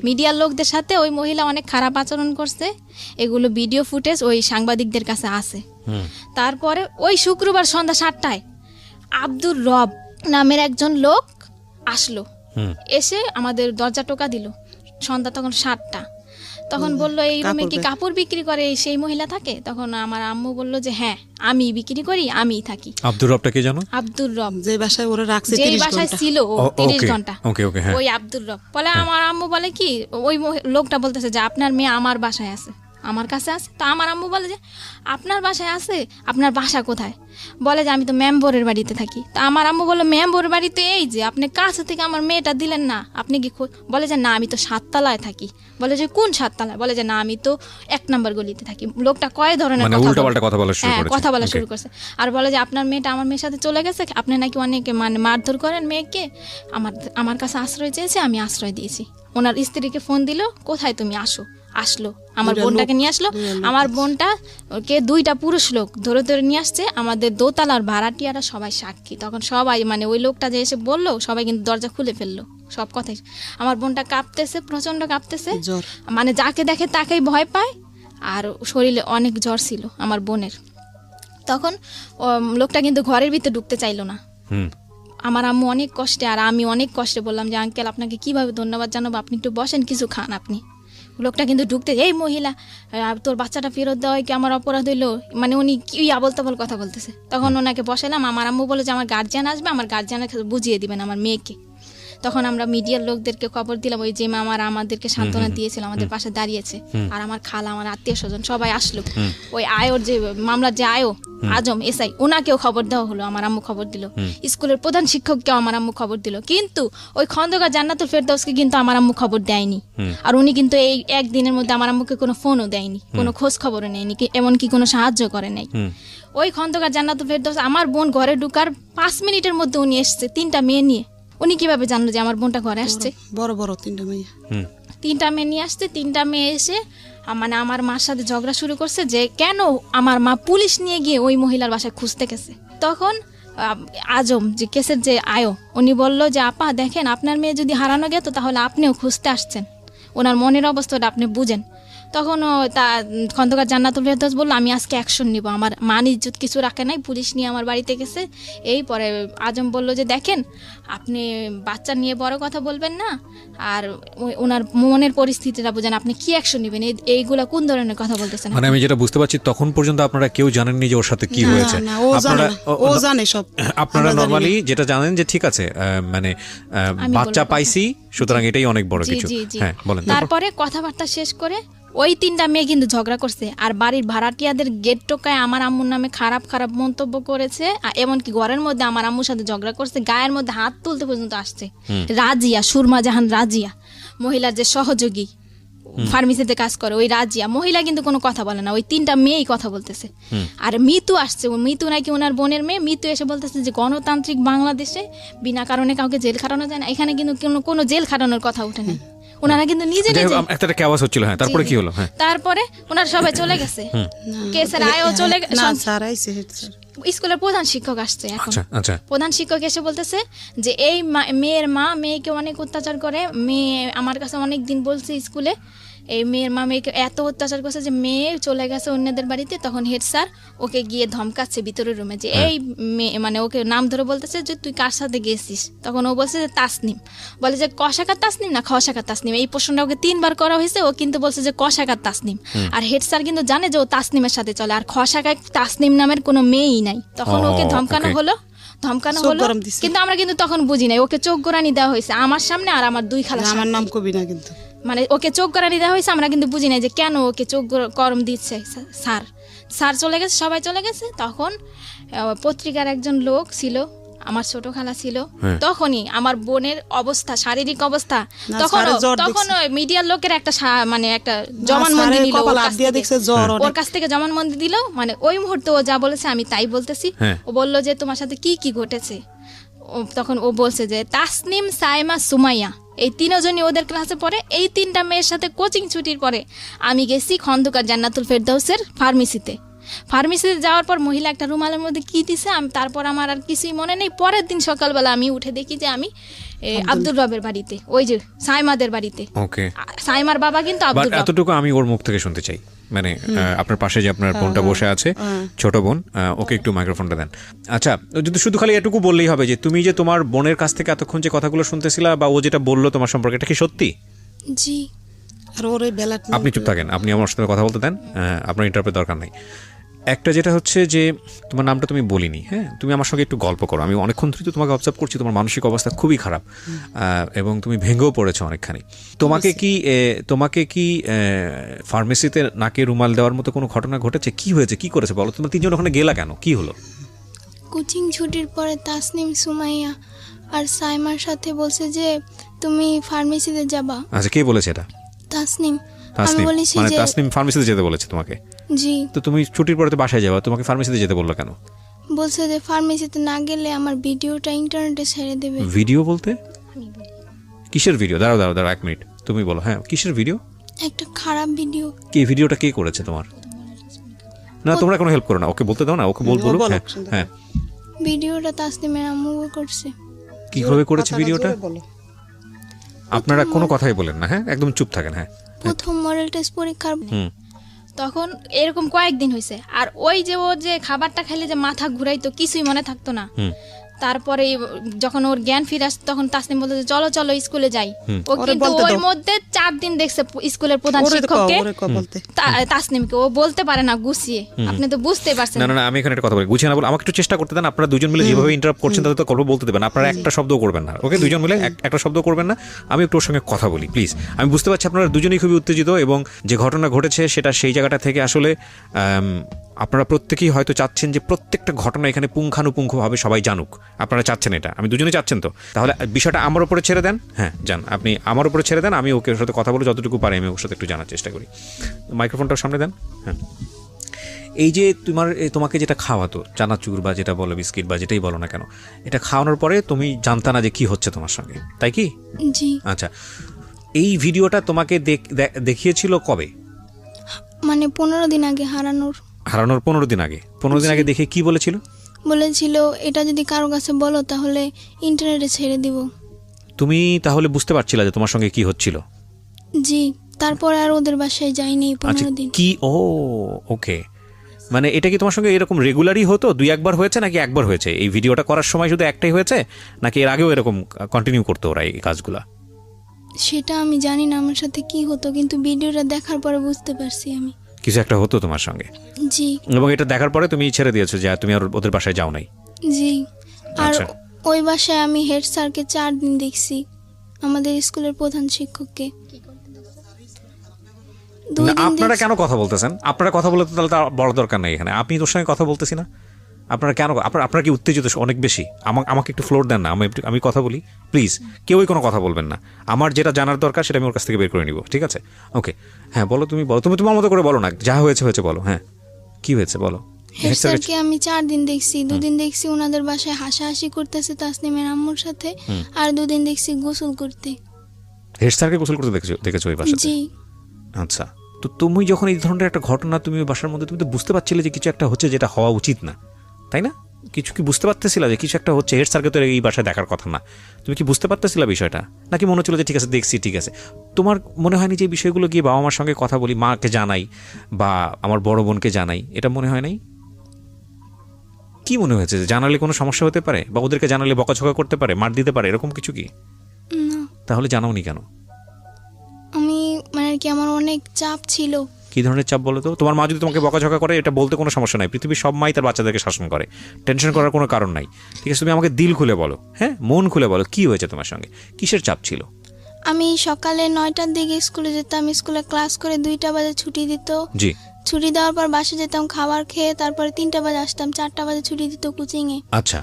মিডিয়ার লোকদের সাথে ওই মহিলা অনেক খারাপ আচরণ করছে, এগুলো ভিডিও ফুটেজ ওই সাংবাদিকদের কাছে আছে। তারপরে ওই শুক্রবার সন্ধ্যা 7টায় আব্দুর রব নামের একজন লোক আসলো, এসে আমাদের দরজা টোকা দিল। সন্ধ্যা তখন 7টা। তখন বললো এই রুমে কি কাপড় বিক্রি করে সেই মহিলা থাকে? তখন আমার আম্মু বললো যে হ্যাঁ আমি বিক্রি করি, আমি থাকি। আব্দুর রবটা কে জানো? আব্দুর রব, যে বাসায় ওরা রাখছে, যে বাসায় ছিল 30 ঘন্টা, ওই আব্দুর রব। বলে আমার আম্মু বলে কি, ওই লোকটা বলতেছে যে আপনার মেয়ে আমার বাসায় আছে, আমার কাছে আছে। তো আমার আম্মু বলে যে আপনার বাসায় আছে, আপনার বাসা কোথায়? বলে যে আমি তো মেম্বরের বাড়িতে থাকি। তা আমার আম্মু বললো মেম্বরের বাড়িতে এই যে আপনি কাছে থেকে আমার মেয়েটা দিলেন না, আপনি কি? বলে যে না আমি তো 7 তলায় থাকি। বলে যে কোন 7 তলায়? বলে যে না আমি তো 1 নম্বর গলিতে থাকি। লোকটা কয় ধরনের কথা বলা শুরু করছে, আর বলে যে আপনার মেয়েটা আমার মেয়ের সাথে চলে গেছে, আপনি নাকি অনেকে মানে মারধর করেন মেয়েকে, আমার কাছে আশ্রয় চেয়েছে, আমি আশ্রয় দিয়েছি। ওনার স্ত্রীকে ফোন দিল, কোথায় তুমি? আসলো আমার বোনটাকে নিয়ে আসলো। আমার বোনটা কে 2টা পুরুষ লোক ধরে ধরে নিয়ে আসছে, আমাদের দোতলার ভাড়াটিয়ারা সবাই সাক্ষী। তখন সবাই মানে ওই লোকটা যে এসে বললো, সবাই কিন্তু দরজা খুলে ফেললো, সব কথাই। আমার বোনটা কাঁপতেছে, প্রচন্ড কাঁপতেছে, মানে যাকে দেখে তাকেই ভয় পায়, আর শরীরে অনেক জ্বর ছিল আমার বোনের। তখন লোকটা কিন্তু ঘরের ভিতরে ঢুকতে চাইলো না। আমার আম্মু অনেক কষ্টে আর আমি অনেক কষ্টে বললাম যে আঙ্কেল আপনাকে কিভাবে ধন্যবাদ জানাবো, আপনি একটু বসেন, কিছু খান আপনি। লোকটা কিন্তু ঢুকতে, এই মহিলা তোর বাচ্চাটা ফেরত দেওয়া কি আমার অপরাধ হইলো, মানে উনি কি আবল তাবল কথা বলতেছে। তখন ওনাকে বসালাম, আমার আম্মু বলে যে আমার গার্জিয়ান আসবে, আমার গার্জিয়ানের বুঝিয়ে দিবেন আমার মেয়েকে। তখন আমরা মিডিয়ার লোকদেরকে খবর দিলাম, ওই যে মামারা আমাদেরকে সান্ত্বনা দিয়েছিল, আমাদের পাশে দাঁড়িয়েছে, আর আমার খালা, আমার আত্মীয় স্বজন সবাই আসলো। ওই আয়োর যে মামলার যে আয়ো আজম এসআই, ওনাকেও খবর দেওয়া হলো, আমার আম্মু খবর দিল। স্কুলের প্রধান শিক্ষককেও আমার আম্মু খবর দিল, কিন্তু ওই খন্দকার জান্নাতুল ফেরদৌসকে কিন্তু আমার আম্মু খবর দেয়নি। আর উনি কিন্তু এই একদিনের মধ্যে আমার আম্মুকে কোনো ফোনও দেয়নি, কোনো খোঁজ খবরও নেয়নি, এমনকি কোনো সাহায্য করে নাই। ওই খন্দকার জান্নাতুল ফেরদৌস আমার বোন ঘরে ঢুকার 5 মিনিটের মধ্যে উনি এসছে 3টা মেয়ে নিয়ে। উনি কিভাবে জানলো যে আমার বোনটা ঘরে আসছে? বড় বড় 3টা মেয়ে, 3টা মেয়ে নিয়ে আসছে। 3টা মেয়ে এসে মানে আমার মার সাথে ঝগড়া শুরু করছে যে কেন আমার মা পুলিশ নিয়ে গিয়ে ওই মহিলার বাসায় খুঁজতে গেছে। তখন আজম যে কেসের যে আয়ো, উনি বলল যে আপা দেখেন, আপনার মেয়ে যদি হারানো গেত তাহলে আপনিও খুঁজতে আসছেন, ওনার মনের অবস্থাটা আপনি বুঝেন। তখন তা খন্দকার জান্নাতুল ফেরদৌস বললো আমি আজকে অ্যাকশন নিব, আমার মান ইজ্জত কিছু রাখে নাই, পুলিশ নিয়ে আমার বাড়িতে গেছে। এই পরে আজম বলল যে দেখেন, আপনি বাচ্চা নিয়ে বড় কথা বলবেন না, আর ওনার মনের পরিস্থিতিটা বুঝেন, আপনি কি অ্যাকশন নেবেন, এইগুলা কোন ধরনের কথা বলতেছেন? মানে আমি যেটা বুঝতে পারছি, তখন পর্যন্ত আপনারা কেউ জানেননি যে ওর সাথে কি হয়েছে। ও জানে সব। আপনারা নরমালি যেটা জানেন যে ঠিক আছে, মানে বাচ্চা পাইছি, সুতরাং এটাই অনেক বড় কিছু। হ্যাঁ বলেন। তারপরে কথাবার্তা শেষ করে ওই 3টা মেয়ে কিন্তু ঝগড়া করছে, আর বাড়ির ভাড়াটিয়াদের গেট টোকায় আমার আম্মুর নামে খারাপ খারাপ মন্তব্য করেছে, এমনকি ঘরের মধ্যে আমার আম্মুর সাথে ঝগড়া করছে, গায়ের মধ্যে হাত তুলতে পর্যন্ত আসছে। রাজিয়া, সুরমা জাহান রাজিয়া, মহিলার যে সহযোগী ফার্মেসিতে কাজ করে, ওই রাজিয়া মহিলা কিন্তু কোনো কথা বলে না, ওই 3টা মেয়েই কথা বলতেছে। আর মিতু আসছে, মিতু নাকি ওনার বোনের মেয়ে। মিতু এসে বলতেছে যে গণতান্ত্রিক বাংলাদেশে বিনা কারণে কাউকে জেল খাটানো যায় না, এখানে কিন্তু কোনো জেল খাটানোর কথা উঠে নেই। ওনারা কিন্তু নিজে একটা আওয়াজ হচ্ছিল। হ্যাঁ, তারপরে কি হলো? হ্যাঁ, তারপরে ওনারা সবাই চলে গেছে, কেসের আয়ও চলে গেছে। স্কুলের প্রধান শিক্ষক আসছে এখন। আচ্ছা, প্রধান শিক্ষক এসে বলতেছে যে এই মেয়ের মা মেয়েকে অনেক অত্যাচার করে, মেয়ে আমার কাছে অনেক দিন বলছে স্কুলে, এই মেয়ের মা মেয়েকে এত অত্যাচার করছে যে মেয়ে চলে গেছে অন্যদের বাড়িতে। তখন হেড স্যার ওকে গিয়ে ধমকাচ্ছে ভিতরের রুমে, যে এই মেয়ে, মানে ওকে নাম ধরে বলতেছে যে তুই কার সাথে গেছিস। তখন ও বলছে যে তাসনিম, বলে যে কষাকার তাসনিম না খসাকার তাসনিম। এই প্রশ্নটা ওকে 3বার করা হয়েছে, ও কিন্তু বলছে যে কষাকার তাসনিম। আর হেড স্যার কিন্তু জানে যে ও তাসনিমের সাথে চলে, আর খসাকার তাসনিম নামের কোনো মেয়েই নাই। তখন ওকে ধমকানো হলো, কিন্তু আমরা কিন্তু তখন বুঝি নাই, ওকে চোখ গোড়ানি দেওয়া হয়েছে আমার সামনে, আর আমার 2 খালা, আমার নাম কবি না কিন্তু, মানে ওকে চোখ গোড়ানি দেওয়া হয়েছে, আমরা কিন্তু বুঝি নাই যে কেন ওকে চোখ গরম দিচ্ছে। স্যার চলে গেছে, সবাই চলে গেছে। তখন পত্রিকার একজন লোক ছিল, আমার ছোট খালা ছিল। তখনই আমার বোনের অবস্থা, শারীরিক অবস্থা, তখন মিডিয়ার লোকের একটা মানে একটা জবানবন্দি দিল, ওর কাছ থেকে জবানবন্দি দিল। মানে ওই মুহূর্তে ও যা বলেছে আমি তাই বলতেছি। ও বলল যে তোমার সাথে কি কি ঘটেছে। তখন ও বলছে যে তাসনিম, সাইমা, সুমাইয়া, এই 3জনই ওদের ক্লাসে পড়ে। এই 3টা মেয়ের সাথে কোচিং ছুটির পরে আমি গেছি খন্দকার জান্নাতুল ফেরদৌসের ফার্মেসিতে যাওয়ার পর মহিলা একটা রুমালের মধ্যে কি দিছে, তারপর আমার আর কিছুই মনে নেই। পরের দিন সকালবেলা আমি উঠে দেখি যে আমি আব্দুর রবের বাড়িতে, ওই যে সাইমাদের বাড়িতে। ওকে, সাইমার বাবা কিন্তু আব্দুর রব। এতটুকু আমি ওর মুখ থেকে শুনতে চাই, মানে আপনার পাশে যে আপনার বোনটা বসে আছে, ছোট বোন, ওকে একটু মাইক্রোফোনটা দেন। আচ্ছা, যদি শুধু খালি এটুকু বললেই হবে যে তুমি যে তোমার বোনের কাছ থেকে এতক্ষণ যে কথাগুলো শুনতেছিলা বা ও যেটা বললো তোমার সম্পর্কে, এটা কি সত্যি? জি। আর ওর বেলা আপনি চুপ থাকেন, আপনি আমার সাথে কথা বলতে দেন, আপনার ইন্টারপ্রেট দরকার নাই। একটা যেটা হচ্ছে যে তোমার নামটা তুমি বলিনি, হ্যাঁ, তুমি আমার সঙ্গে একটু গল্প করো। আমি অনেকক্ষণ ধরে তোমাকে অবজার্ভ করছি, তোমার মানসিক অবস্থা খুবই খারাপ, এবং তুমি ভেঙেও পড়েছো অনেকখানি। তোমাকে কি ফার্মেসিতে নাকে রুমাল দেওয়ার মতো কোনো ঘটনা ঘটেছে? কি হয়েছে, কি করেছে বলো? তোমরা 3জন ওখানে গেলা কেন, কি হলো? কোচিং ছুটির পরে তাসনিম, সুমাইয়া আর সাইমার সাথে বলছে যে তুমি ফার্মেসিতে যাবা। আচ্ছা, কে বলেছে এটা? তাসনিম। আমি বলেছি মানে যে তাসনিম ফার্মেসিতে যেতে বলেছে তোমাকে? জি। তো তুমি ছুটির পরে তো বাসায় যাবা, তোমাকে ফার্মেসিতে যেতে বললো কেন? বলছে যে ফার্মেসিতে না গেলে আমার ভিডিওটা ইন্টারনেটে ছেড়ে দেবে। ভিডিও বলতে কিসের ভিডিও? দাঁড়াও 1 মিনিট, তুমি বলো। হ্যাঁ, কিসের ভিডিও? একটা খারাপ ভিডিও। কি ভিডিওটা কে করেছে তোমার? না, তোমরা কোনো হেল্প করো না, ওকে বলতে দাও না, ওকে বলবো। হ্যাঁ, ভিডিওটা তাসনিমের আম্মু করছে। কিভাবে করেছে ভিডিওটা? আপনারা কোনো কথাই বলেন না, হ্যাঁ, একদম চুপ থাকেন। হ্যাঁ, প্রথম মডেল টেস্ট পরীক্ষার তখন এরকম কয়েকদিন হয়েছে। আর ওই যে ও যে খাবারটা খাইলে যে মাথা ঘুরাইতো, কিছুই মনে থাকতো না। তারপরে যখন ওর জ্ঞান ফিরে আসে তখন তাসনিম বলতে যে চলো চলো স্কুলে যাই। ও ওরে কিন্তু বলতে ওর দাও। মধ্যে 4 দিন দেখছে স্কুলের প্রধান ওরে কও, শিক্ষককে ওরে কও বলতে। তাসনিমকে, ও বলতে পারে না গুছিয়ে, আপনি তো বুঝতেই পারছেন। না না না, আমি এখানে একটা কথা বলি, গুছিয়ে না বল, আমাকে একটু চেষ্টা করতে দেন। আপনারা দুজন মিলে যেভাবে ইন্টারাপ্ট করছেন তাতে তো গল্প বলতে দেবেন, আপনারা একটা শব্দও করবেন না, ওকে? দুজন মিলে একটা শব্দ করবেন না, আমি একটু ওর সঙ্গে কথা বলি প্লিজ। আমি বুঝতে পারছি আপনারা দুজনেই খুবই উত্তেজিত, এবং যে ঘটনা ঘটেছে সেটা সেই জায়গাটা থেকে আসলে আপনারা প্রত্যেকেই হয়তো চাচ্ছেন যে প্রত্যেকটা ঘটনা এখানে পুঙ্খানুপুঙ্খভাবে সবাই জানুক। আপনারা চাচ্ছেন এটা, আমি দুজনেই চাচ্ছেন। তো তাহলে বিষয়টা আমার উপরে ছেড়ে দেন। হ্যাঁ যান, আপনি আমার উপরে ছেড়ে দেন, আমি ওকে ওর সাথে কথা বলে যতটুকু পারি আমি ওর সাথে একটু জানার চেষ্টা করি। মাইক্রোফোনটার সামনে দেন। হ্যাঁ, এই যে তোমাকে যেটা খাওয়াতো, চানাচুর বা যেটা বলো বিস্কিট বা যেটাই বলো না কেন, এটা খাওয়ানোর পরে তুমি জানতা না যে কি হচ্ছে তোমার সঙ্গে, তাই কি? জি। আচ্ছা, এই ভিডিওটা তোমাকে দেখিয়েছিল কবে? মানে 15 দিন আগে হারানোর 15 দিন আগে। 15 দিন আগে দেখে কি বলেছিল? বলেছিল এটা যদি কারো কাছে বলো তাহলে ইন্টারনেটে ছেড়ে দিব। তুমি তাহলে বুঝতে পারছিলা যে তোমার সঙ্গে কি হচ্ছিল? জি। তারপর আর ওদের বাসায় যাইনি 15 দিন। কি? ও ওকে, মানে এটা কি তোমার সঙ্গে এরকম রেগুলারই হতো? 2-1 হয়েছে নাকি একবার হয়েছে? এই ভিডিওটা করার সময় শুধু একটাই হয়েছে নাকি এর আগেও এরকম কন্টিনিউ করতো ওরা এই কাজগুলা? সেটা আমি জানি না আমার সাথে কি হতো, কিন্তু ভিডিওটা দেখার পরে বুঝতে পারছি আমি কিছু একটা হতো তোমার সঙ্গে। জি। এবং এটা দেখার পরে তুমি ছেড়ে দিয়েছো যে তুমি আর ওদের বাসায় যাও নাই? জি। আর আচ্ছা। ওই বাসায় আমি হেড স্যারকে 4 দিন দেখছি, আমাদের স্কুলের প্রধান শিক্ষককে। 2 না, দিন আপনারা কেন কথা বলতেছেন? আপনারা কথা বলতে তাহলে তার বড় দরকার নেই এখানে। আপনি তোর সঙ্গে কথা বলতেছি না, আপনারা কেন? আপনারা কি উত্তেজিত অনেক বেশি? আমাকে একটু ফ্লোর দেন না, আমি কথা বলি প্লিজ। কেউই কোনো কথা বলবেন না, আমার যেটা জানার দরকার সেটা আমি ওর কাছ থেকে বের করে নিব, ঠিক আছে? ওকে, হ্যাঁ বলো, তুমি বলো, তুমি তোমার মতো করে বলো না, যা হয়েছে হয়েছে বলো। হ্যাঁ, কি হয়েছে বলো। হেড স্যারকে আমি 4 দিন দেখছি। 2 দিন দেখছি ওনাদের বাসায় হাসাহাসি করতেছে তাসনিমের আম্মুর সাথে, আর 2 দিন দেখছি গোসল করতে। হেড স্যারকে গোসল করতে দেখেছো ওই বাসাতে? জি। আচ্ছা, তো তুমি যখন এই ধরনের একটা ঘটনা তুমি ওই বাসার মধ্যে, তুমি তো বুঝতে পারছিলে যে কিছু একটা হচ্ছে যেটা হওয়া উচিত না, তাই না? কিছু কি বুঝতে পারতেছিলা যে কিছু একটা হচ্ছে? হেড স্যারকে তো এই বাসায় দেখার কথা না, তুমি কি বুঝতে পারতেছিলা বিষয়টা? নাকি মনে হচ্ছিল যে ঠিক আছে দেখছি, ঠিক আছে? তোমার মনে হয়নি যে এই বিষয়গুলো গিয়ে বাবা মার সঙ্গে কথা বলি, মাকে জানাই বা আমার বড় বোনকে জানাই, এটা মনে হয় নাই? কি মনে হয়েছে যে জানালে কোনো সমস্যা হতে পারে, বা ওদেরকে জানালে বকাঝকা করতে পারে, মার দিতে পারে, এরকম কিছু কি? না, তাহলে জানাওনি কেন? আমি মানে আর কি আমার অনেক চাপ ছিল। কি ধরনের চাপ বলো তো? তোমার মা যদি তোমাকে বকাঝকা করে এটা বলতে কোনো সমস্যা নাই, পৃথিবীর সব মাই তার বাচ্চাদেরকে শাসন করে, টেনশন করার কোনো কারণ নাই, ঠিক আছে? তুমি আমাকে দিল খুলে বলো, হ্যাঁ মন খুলে বলো, কি হয়েছে তোমার সঙ্গে, কিসের চাপ ছিল? আমি সকালে 9টার দিকে স্কুলে যেতাম, স্কুলে ক্লাস করে 2টা বাজে ছুটি দিত। জি। ছুটি দেওয়ার পর বাসে যেতাম খাবার খেয়ে, তারপরে 3টা বাজে আসতাম, 4টা বাজে ছুটি দিত কোচিংয়ে। আচ্ছা,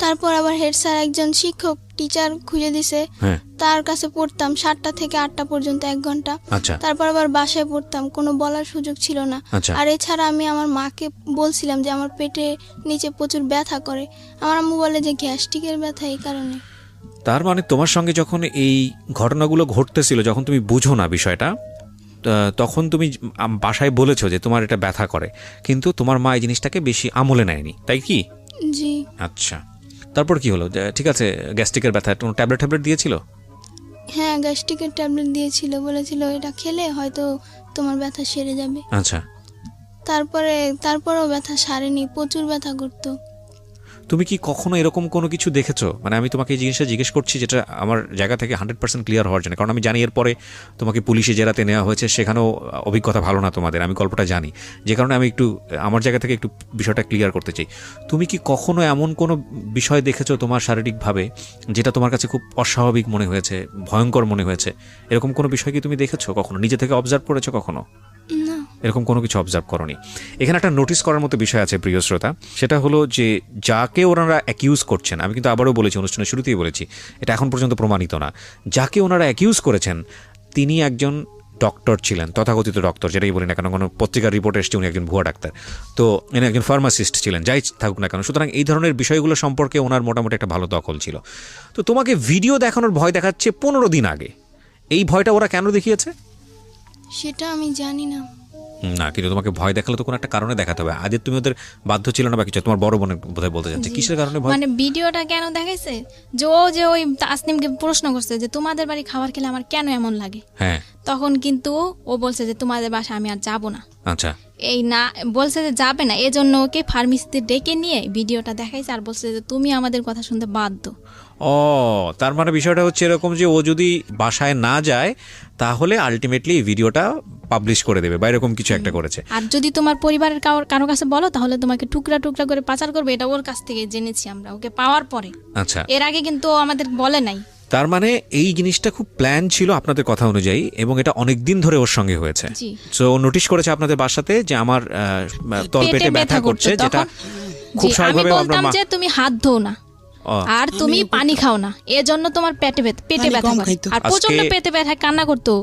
তারপর আবার হেড স্যার একজন শিক্ষক টিচার খুঁজে দিছে, হ্যাঁ, তার কাছে পড়তাম 7টা থেকে 8টা পর্যন্ত 1 ঘন্টা। আচ্ছা তারপর আবার বাসায় পড়তাম, কোনো বলার সুযোগ ছিল না। আচ্ছা। আর এছাড়া আমি আমার মাকে বলছিলাম যে আমার পেটে নিচে প্রচুর ব্যথা করে, আমার আম্মু বলে যে গ্যাস্ট্রিকের ব্যথা, এই কারণে। তার মানে তোমার সঙ্গে যখন এই ঘটনাগুলো ঘটতেছিল, যখন তুমি বুঝো না বিষয়টা, তখন তুমি বাসায় বলেছো যে তোমার এটা ব্যথা করে, কিন্তু তোমার মা এই জিনিসটাকে বেশি আমলে নেয়নি, তাই কি? জি। আচ্ছা, তারপর কি হলো? ঠিক আছে, গ্যাস্ট্রিকের ব্যথা, কোনো ট্যাবলেট দিয়েছিল? হ্যাঁ, গ্যাস্ট্রিকের ট্যাবলেট দিয়েছিল, বলেছিল এটা খেলে হয়তো তোমার ব্যথা সেরে যাবে। আচ্ছা, তারপরেও ব্যথা সারেনি, প্রচুর ব্যথা করতো। তুমি কি কখনো এরকম কোনো কিছু দেখেছো? মানে আমি তোমাকে এই জিনিসটা জিজ্ঞেস করছি যেটা আমার জায়গা থেকে 100% ক্লিয়ার হওয়ার জন্য, কারণ আমি জানি এরপরে তোমাকে পুলিশে জেরাতে নেওয়া হয়েছে, সেখানেও অভিজ্ঞতা ভালো না তোমাদের, আমি গল্পটা জানি, যে কারণে আমি একটু আমার জায়গা থেকে একটু বিষয়টা ক্লিয়ার করতে চাই। তুমি কি কখনো এমন কোনো বিষয় দেখেছো তোমার শারীরিকভাবে যেটা তোমার কাছে খুব অস্বাভাবিক মনে হয়েছে, ভয়ঙ্কর মনে হয়েছে? এরকম কোনো বিষয় কি তুমি দেখেছো কখনো, নিজে থেকে অবজার্ভ করেছো কখনো? না। এরকম কোনো কিছু অবজার্ভ করনি। এখানে একটা নোটিস করার মতো বিষয় আছে প্রিয় শ্রোতা, সেটা হলো যে যাকে ওনারা অ্যাকিউজ করছেন, আমি কিন্তু আবারও বলেছি, অনুষ্ঠানের শুরুতেই বলেছি, এটা এখন পর্যন্ত প্রমাণিত না, যাকে ওনারা অ্যাকিউজ করেছেন তিনি একজন ডক্টর ছিলেন, তথাকথিত ডক্টর, যেটাই বলি না কেন, কোনো পত্রিকার রিপোর্ট এসছে উনি একজন ভুয়া ডাক্তার, তো ইনি একজন ফার্মাসিস্ট ছিলেন, যাই থাকুক না কেন। সুতরাং এই ধরনের বিষয়গুলো সম্পর্কে ওনার মোটামুটি একটা ভালো দখল ছিল। তো তোমাকে ভিডিও দেখানোর ভয় দেখাচ্ছে 15 দিন আগে, এই ভয়টা ওরা কেন দেখিয়েছে সেটা আমি জানি না। না, কিন্তু তোমাকে ভয় দেখালে তো কোনো একটা কারণে দেখাতে হবে। আজ তুমি ওদের বাধ্য ছিল না বা কিছু? তোমার বড় বোনের বোধহয় বলতে চাচ্ছে, কিসের কারণে ভয়? মানে ভিডিওটা কেন দেখাইছে, যে ওই তাসনিমকে প্রশ্ন করছে যে তোমাদের বাড়ি খাবার খেলে আমার কেন এমন লাগে, হ্যাঁ, তখন কিন্তু ও বলছে যে তোমাদের বাসা আমি আর যাব না। আচ্ছা, এই না বলছে যে যাবে না, এজন্য ওকে ফার্মেসিতে ডেকে নিয়ে ভিডিওটা দেখাইছে আর বলছে যে তুমি আমাদের কথা শুনতে বাধ্য। ও তার মানে বিষয়টা হচ্ছে এরকম যে ও যদি বাসায় না যায় তাহলে আলটিমেটলি এই ভিডিওটা পাবলিশ করে দেবে বা এরকম কিছু একটা করেছে। আর যদি তোমার পরিবারের কারো কাছে বলো তাহলে তোমাকে টুকরা টুকরা করে পাচার করবে, এটা ওর কাছ থেকে জেনেছি আমরা ওকে পাওয়ার পরে। আচ্ছা, এর আগে কিন্তু ও আমাদের বলে নাই। তার মানে এই জিনিসটা খুব প্ল্যান ছিল আপনাদের কথা অনুযায়ী এবং এটা অনেক দিন ধরে ওর সঙ্গে হয়েছে। জি। সো নোটিশ করেছে আপনাদের বাসাতে যে আমার তলপেটে ব্যথা করছে, যেটা খুব জি, আমি স্বাভাবিকভাবে আমরা বলতাম যে তুমি হাত ধোও না আর তুমি পানি খাও না, এজন্য তোমার পেটে ব্যথা কম করে। খাইতো। আর প্রচন্ড পেটে ব্যথায় কান্না করতো।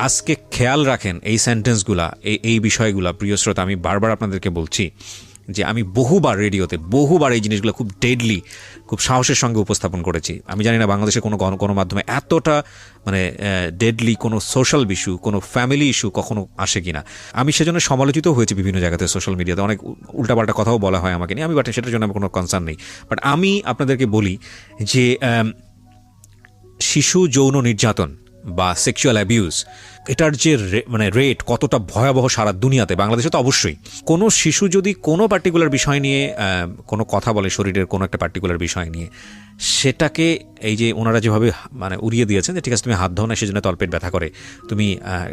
আজকে খেয়াল রাখেন এই সেন্টেন্সগুলা, এই বিষয়গুলা। প্রিয় শ্রোতা, আমি বারবার আপনাদেরকে বলছি যে আমি বহুবার রেডিওতে বহুবার এই জিনিসগুলো খুব ডেডলি, খুব সাহসের সঙ্গে উপস্থাপন করেছি। আমি জানি না বাংলাদেশে কোনো গণমাধ্যমে এতটা মানে ডেডলি কোনো সোশ্যাল ইস্যু, কোনো ফ্যামিলি ইস্যু কখনো আসে কিনা। আমি সেজন্য সমালোচিত হয়েছি বিভিন্ন জায়গাতে, সোশ্যাল মিডিয়াতে অনেক উল্টাপাল্টা কথাও বলা হয় আমাকে নিয়ে। আমি বাট সেটার জন্য আমার কোনো কনসার্ন নেই। বাট আমি আপনাদেরকে বলি যে শিশু যৌন নির্যাতন বা সেক্সুয়াল অ্যাবিউজ, এটার যে মানে রেট কতটা ভয়াবহ সারা দুনিয়াতে, বাংলাদেশে তো অবশ্যই। কোনো শিশু যদি কোনো পার্টিকুলার বিষয় নিয়ে কোনো কথা বলে, শরীরের কোনো একটা পার্টিকুলার বিষয় নিয়ে, সেটাকে এই যে ওনারা যেভাবে মানে উড়িয়ে দিয়েছেন যে ঠিক আছে তুমি হাত ধো না সেজন্য তলপেট ব্যথা করে, তুমি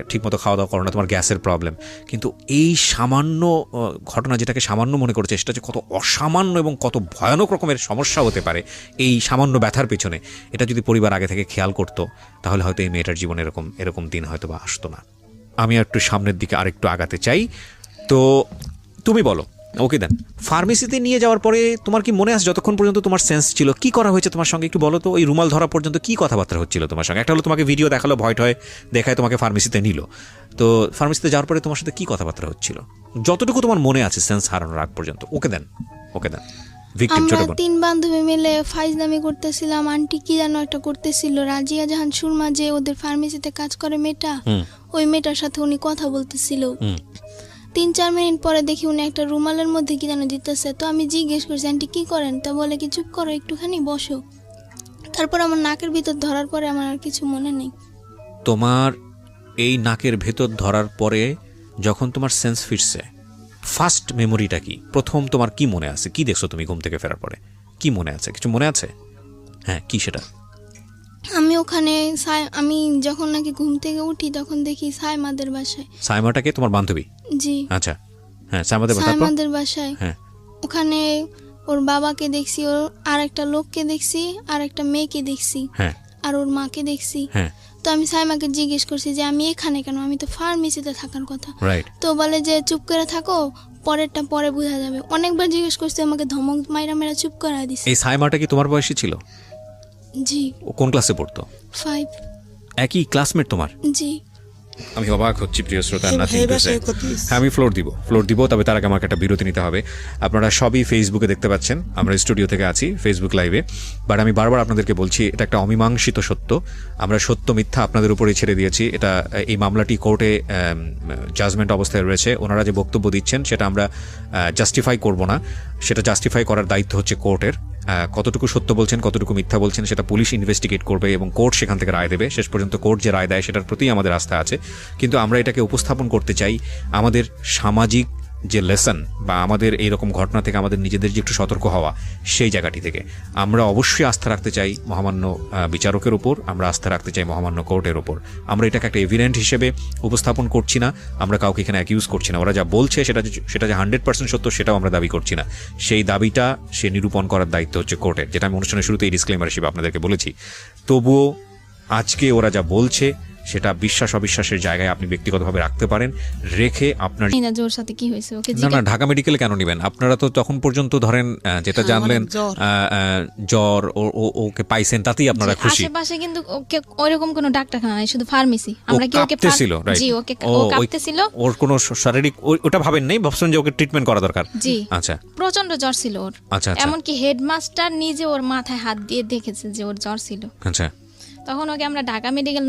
ঠিকমতো খাওয়া দাওয়া করো না, তোমার গ্যাসের প্রবলেম। কিন্তু এই সামান্য ঘটনা, যেটাকে সামান্য মনে করছে, সেটা যে কত অসামান্য এবং কত ভয়ানক রকমের সমস্যা হতে পারে এই সামান্য ব্যথার পেছনে, এটা যদি পরিবার আগে থেকে খেয়াল করতো তাহলে হয়তো এই মেয়েটার জীবনে এরকম দিন হয়তো বা আসতো না। আমি একটু সামনের দিকে আরেকটু আগাতে চাই। তো তুমি বলো, ওকে দেন, ফার্মেসিতে নিয়ে যাওয়ার পরে তোমার কি মনে আছে যতক্ষণ পর্যন্ত তোমার সেন্স ছিল কি করা হয়েছে তোমার সঙ্গে একটু বলো তো? ওই রুমাল ধরা পর্যন্ত কি কথাবার্তা হচ্ছিল তোমার সঙ্গে? একটা হলো তোমাকে ভিডিও দেখালো, ভয় টয় দেখায় তোমাকে ফার্মেসিতে নিল, তো ফার্মেসিতে যাওয়ার পরে তোমার সাথে কি কথাবার্তা হচ্ছিল যতটুকু তোমার মনে আছে সেন্স হারানোর আগ পর্যন্ত? ওকে দেন। আমরা 3 বান্ধবী মিলে ফাইজলামি করতেছিলাম। আন্টি কি যেন একটা করতেছিল, রাজিয়া জাহান সুরমা যে ওদের ফার্মেসিতে কাজ করে মেয়েটা, ওই মেয়েটার সাথে উনি কথা বলতেছিল। 3-4 মিনিট পরে দেখি উনি একটা রুমালের মধ্যে কি যেন দিতেছে। তো আমি জিজ্ঞেস করছি আন্টি কি করেন, তা বলে কি চুপ করো একটুখানি বসো। তারপর আমার নাকের ভিতর ধরার পরে আমার আর কিছু মনে নেই। তোমার এই নাকের ভেতর ধরার পরে যখন তোমার সেন্স ফিরছে, ফার্স্ট মেমোরিটা কি? প্রথম তোমার কি মনে আছে? কি দেখছো তুমি ঘুম থেকে ফেরার পরে? কি মনে আছে? কিছু মনে আছে? হ্যাঁ, কি সেটা? আমি ওখানে আমি যখন নাকি ঘুম থেকে উঠি তখন দেখি সাইমাদের বাসায়। সাইমাটাকে তোমার বান্ধবী? জি। আচ্ছা, হ্যাঁ, সাইমাদের বাসায়। হ্যাঁ, ওখানে ওর বাবাকে দেখছি, ওর আর একটা লোককে দেখছি, আর একটা মেয়েকে দেখছি, হ্যাঁ, আর ওর মাকে দেখছি। হ্যাঁ। তো আমি সাইমাকে জিজ্ঞেস করছি যে আমি এখানে কেন, আমি তো ফার্মেসিতে থাকার কথা। রাইট। তো বলে যে চুপ করে থাকো, পরেরটা পরে বোঝা যাবে। অনেকবার জিজ্ঞেস করছি, আমাকে ধমক মাইরা চুপ করা দিছে। এই সাইমাটা কি তোমার বয়সী ছিল? জি। ও কোন ক্লাসে পড়তো? 5। একই ক্লাসমেট তোমার? জি। আমি অবাক হচ্ছি প্রিয় শ্রোতা, নাথিং টু সে। আমি ফ্লোর দিব, তবে তার আগে আমাকে একটা বিরতি নিতে হবে। আপনারা সবই ফেসবুকে দেখতে পাচ্ছেন, আমরা স্টুডিও থেকে আছি ফেসবুক লাইভে। বাট আমি বারবার আপনাদেরকে বলছি, এটা একটা অমীমাংসিত সত্য। আমরা সত্য মিথ্যা আপনাদের উপরেই ছেড়ে দিয়েছি। এটা এই মামলাটি কোর্টে জাজমেন্ট অবস্থায় রয়েছে। ওনারা যে বক্তব্য দিচ্ছেন সেটা আমরা জাস্টিফাই করব না, সেটা জাস্টিফাই করার দায়িত্ব হচ্ছে কোর্টের। কতটুকু সত্য বলছেন, কতটুকু মিথ্যা বলছেন, সেটা পুলিশ ইনভেস্টিগেট করবে এবং কোর্ট সেখান থেকে রায় দেবে। শেষ পর্যন্ত কোর্ট যে রায় দেয় সেটার প্রতি আমাদের আস্থা আছে। কিন্তু আমরা এটাকে উপস্থাপন করতে চাই আমাদের সামাজিক যে লেসন বা আমাদের এইরকম ঘটনা থেকে আমাদের নিজেদের যে একটু সতর্ক হওয়া, সেই জায়গাটি থেকে আমরা অবশ্যই আস্থা রাখতে চাই মহামান্য বিচারকের উপর, আমরা আস্থা রাখতে চাই মহামান্য কোর্টের উপর। আমরা এটাকে একটা এভিডেন্ট হিসেবে উপস্থাপন করছি না, আমরা কাউকে এখানে অ্যাকিউজ করছি না। ওরা যা বলছে সেটা যে 100% সত্য সেটাও আমরা দাবি করছি না। সেই দাবিটা সে নিরূপণ করার দায়িত্ব হচ্ছে কোর্টের, যেটা আমি অনুষ্ঠানের শুরুতে এই ডিসক্লেমার হিসেবে আপনাদেরকে বলেছি। তবুও আজকে ওরা যা বলছে সেটা বিশ্বাস অবিশ্বাসের জায়গায় আপনি ব্যক্তিগতভাবে রাখতে পারেন, রেখে আপনার জোর সাথে কি হয়েছে ওকে না ঢাকা মেডিকেলে কেন নেবেন আপনারা? তো তখন পর্যন্ত ধরেন যেটা জানলেন জ্বর, ওকে পাইছেন, তাতেই আপনারা খুশি। আশেপাশে কিন্তু ওকে ওইরকম কোনো ডাক্তারখানা নাই, শুধু ফার্মেসি। আমরা কি ওকে কাঁপতেছিল? জি, ওকে ও কাঁপতেছিল। ওর কোনো শারীরিক ওটা ভাবেন নাই, ভাবছেন যে ওকে ট্রিটমেন্ট করা দরকার? জি। আচ্ছা, প্রচন্ড জ্বর ছিল ওর। আচ্ছা, এমনকি হেডমাস্টার নিজে ওর মাথায় হাত দিয়ে দেখেছে যে ওর জ্বর ছিল। আচ্ছা। তখন ওকে আমরা ঢাকা মেডিকেল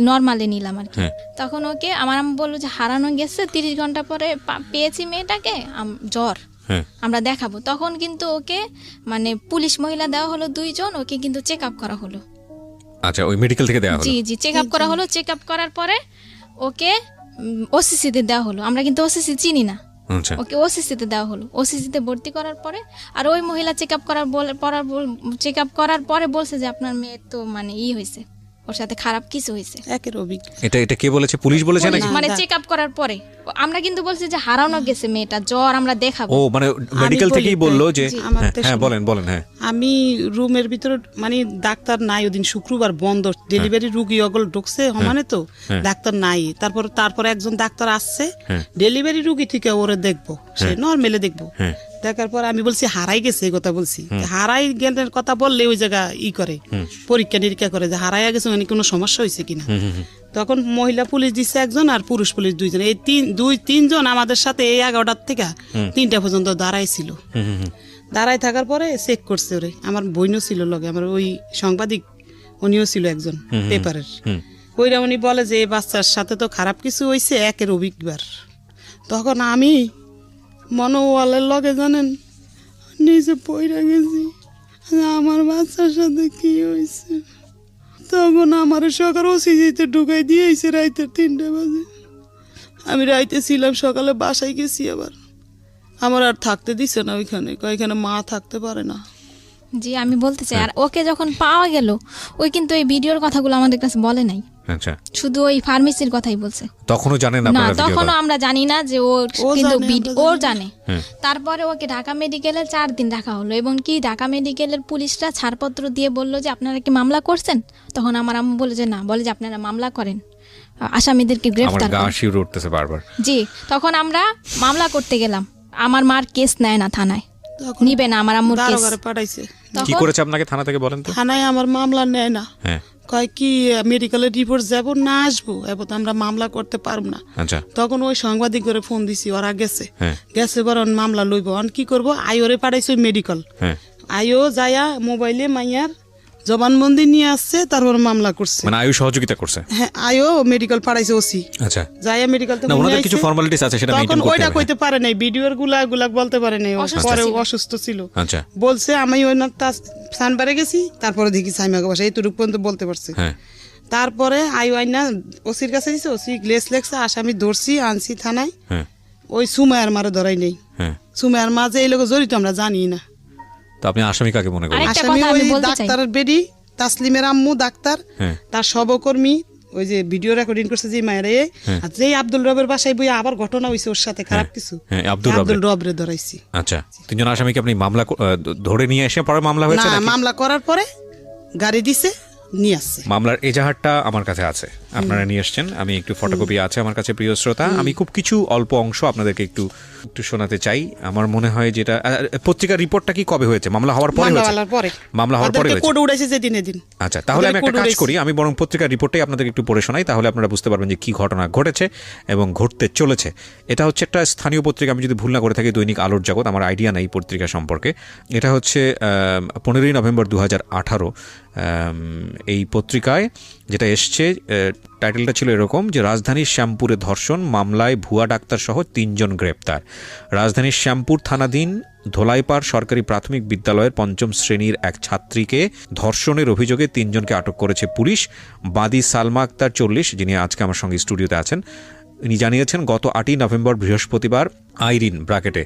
নর্মালে নিলাম আর কি। তখন ওকে আমার আম্মু বললো যে হারানো গেছে, 30 ঘন্টা পরে পেয়েছি মেয়েটাকে, জ্বর, আমরা দেখাবো। তখন কিন্তু ওকে মানে পুলিশ মহিলা দেওয়া হলো 2 জন, ওকে কিন্তু চেক আপ করা হলো। আচ্ছা, ওই মেডিকেল থেকে দেওয়া হলো? জি, চেক আপ করা হলো। চেক আপ করার পরে ওকে ওসিসিতে দেওয়া হলো, আমরা কিন্তু ওসিসি চিনি না, আচ্ছা ওকে ওসিসিতে দেওয়া হলো। ওসিসিতে ভর্তি করার পরে আর ওই মহিলা চেক আপ করার পরে বলছে যে আপনার মেয়ে তো মানে হয়েছে, ওর সাথে খারাপ কিছু হয়েছে। একের অভিজ্ঞ এটা কে বলেছে? পুলিশ বলেছে নাকি? মানে চেক আপ করার পরে আমরা কিন্তু বলছি যে হারানো গেছে মেয়েটা, জ্বর আমরা দেখাবো। ও মানে মেডিকেল বলি থেকেই বললো যে আমার হ্যাঁ বলেন হ্যাঁ। আমি রুমের ভিতরে মানে ডাক্তার নাই, ওদিন শুক্রবার বন্ধ, ডেলিভারি রুগী অগল ঢুকছে সমানে তো ডাক্তার নাই। তারপর একজন ডাক্তার আসছে ডেলিভারি রুগী থেকে ওরে দেখবো, সে নর্মালে দেখবো। দেখার পর আমি বলছি হারাই গেছে, এই কথা বলছি। হারাই গেলের কথা বললে ওই জায়গা করে পরীক্ষা নিরীক্ষা করে যে হারাইয়া গেছে মানে কোনো সমস্যা হয়েছে কিনা। তখন মহিলা পুলিশ দিচ্ছে একজন আর পুরুষ পুলিশ দুইজন, এই তিনজন আমাদের সাথে এই 11টার থেকে 3টা পর্যন্ত দাঁড়াইছিল। দাঁড়াই থাকার পরে চেক করছে ওরে, আমার বোনও ছিল লগে, আমার ওই সাংবাদিক উনিও ছিল একজন পেপারের। ওইরা উনি বলে যে এই বাচ্চার সাথে তো খারাপ কিছু হয়েছে, একের অভিজ্ঞবার। তখন আমি মনোওয়ালের লগে জানেন নিজে পইরা গেছি আমার বাচ্চার সাথে কি হয়েছে। তখন আমার সকাল ওসিজিতে ঢুকাই দিয়েছে রাইতে 3টা বাজে। আমি রাইতে ছিলাম, সকালে বাসায় গেছি, আবার আমার আর থাকতে দিছে না ওইখানে, ওইখানে মা থাকতে পারে না। জি আমি বলতে চাই, আর ওকে যখন পাওয়া গেল ওই কিন্তু এই ভিডিওর কথাগুলো আমাদের কাছে বলে নাই, আচ্ছা শুধু ওই ফার্মেসির কথাই বলছে। তখনও জানেন না, আপনারা? তখনও আমরা জানি না যে ও কিন্তু ও জানে। তারপরে ওকে ঢাকা মেডিকেলে 4 দিন রাখা হলো, এবং কি ঢাকা মেডিকেলের পুলিশরা ছাড়পত্র দিয়ে বললো যে আপনারা কি মামলা করছেন? তখন আমার আম্মু বলে যে না, বলে যে আপনারা মামলা করেন, আসামিদেরকে গ্রেফতার করেন। আমার গা শিউরে উঠতেছে বারবার। জি, তখন আমরা মামলা করতে গেলাম, আমার মার কেস নেয় না থানায়, নিবে না আমার আম্মুর কেস। দারোগারে পাঠাইছে। কি করেছে আপনাকে থানা থেকে বলেন তো? থানায় আমার মামলা নেয় না, হ্যাঁ কয় কি মেডিকেলের রিপোর্ট যাব না আসবো, এবার তো আমরা মামলা করতে পারবো না। আচ্ছা তখন ওই সাংবাদিক করে ফোন দিছি, ওরা গেছে বরং মামলা লইব। অন কি করবো, আইওরে পাঠাইছে মেডিকেল, আইও যায়া মোবাইলে মাইয়ার জবানবন্দি নিয়ে আসছে, তারপর মামলা করছে। মানে আয়ু সহযোগিতা করছে? হ্যাঁ, আইও মেডিকেল পাঠাইছে ওসি। আচ্ছা যায়া মেডিকেল থেকে না, ওনাদের কিছু ফর্মালিটিস আছে সেটা মেইনটেইন করতে হবে। ওইটা কইতে পারে নাই, ভিডিওর গুলা বলতে পারে নাই, পরে অসুস্থ ছিল। আচ্ছা বলছে আমি ওই না সানবারে গেছি, তারপরে দেখি সাইমাকে বাসা, এইটুকু পর্যন্ত বলতে পারছে। হ্যাঁ তারপরে আইও আইনা ওসির কাছে দিছে, ওসি গ্লেস লেখছে, আসামি ধরছি আনছি থানায়। হ্যাঁ ওই সুমায়ার মারে ধরাই নেই। হ্যাঁ সুমায়ার মা যে এই লোক জড়িত আমরা জানি না। তো আপনি আসামি কাকে মনে করেন? আরেকটা আসামি কথা আমি ওই বলতে চাই। ডাক্তারের বেডি, তাসলিমের আম্মু ডাক্তার, হ্যাঁ তার সহকর্মী, ওই যে ভিডিও রেকর্ডিং করছে যে মায়ের, আর যে আব্দুল রবের বাসায় বই আবার ঘটনা হয়েছে ওর সাথে খারাপ কিছু, হ্যাঁ, আব্দুল রবরে ধরাইছি। আচ্ছা, 3 জন আসামিকে আপনি মামলা ধরে নিয়ে এসে পরে মামলা হয়েছে না, নাকি? মামলা করার পরে গাড়ি দিছে, নিয়ে আসছে। মামলার এজাহারটা আমার কাছে আছে, আপনারা নিয়ে এসেছেন, আমি একটু ফটোকপি আছে আমার কাছে। প্রিয় শ্রোতা, আমি খুব কিছু অল্প অংশ আপনাদেরকে একটু শোনাতে চাই। আমার মনে হয় যেটা পত্রিকার রিপোর্টটা কি কবে হয়েছে? মামলা হওয়ার পরে হয়েছে? মামলা হওয়ার পরে হয়েছে। কোড উড়াইছে যেদিন এদিন। আচ্ছা, তাহলে আমি একটা কাজ করি, আমি বরং পত্রিকার রিপোর্টটাই আপনাদের একটু পড়ে শোনাই, তাহলে আপনারা বুঝতে পারবেন যে কি ঘটনা ঘটেছে এবং ঘটতে চলেছে। এটা হচ্ছে একটা স্থানীয় পত্রিকা, আমি যদি ভুল না করে থাকি দৈনিক আলোর জগৎ, আমার আইডিয়া নেই পত্রিকা সম্পর্কে। এটা হচ্ছে 15ই নভেম্বর 2018 এই পত্রিকায় যেটা এসছে, টাইটেলটা ছিল এরকম যে রাজধানীর শ্যামপুরে ধর্ষণ মামলায় ভুয়া ডাক্তার সহ 3 জন গ্রেপ্তার। রাজধানীর শ্যামপুর থানাধীন ধোলাইপাড় সরকারি প্রাথমিক বিদ্যালয়ের 5ম শ্রেণীর এক ছাত্রীকে ধর্ষণের অভিযোগে 3 জনকে আটক করেছে পুলিশ। বাদী সালমা আক্তার 40, যিনি আজকে আমার সঙ্গে স্টুডিওতে আছেন, ইনি জানিয়েছেন গত 8ই নভেম্বর বৃহস্পতিবার আইরিন ব্র্যাকেটে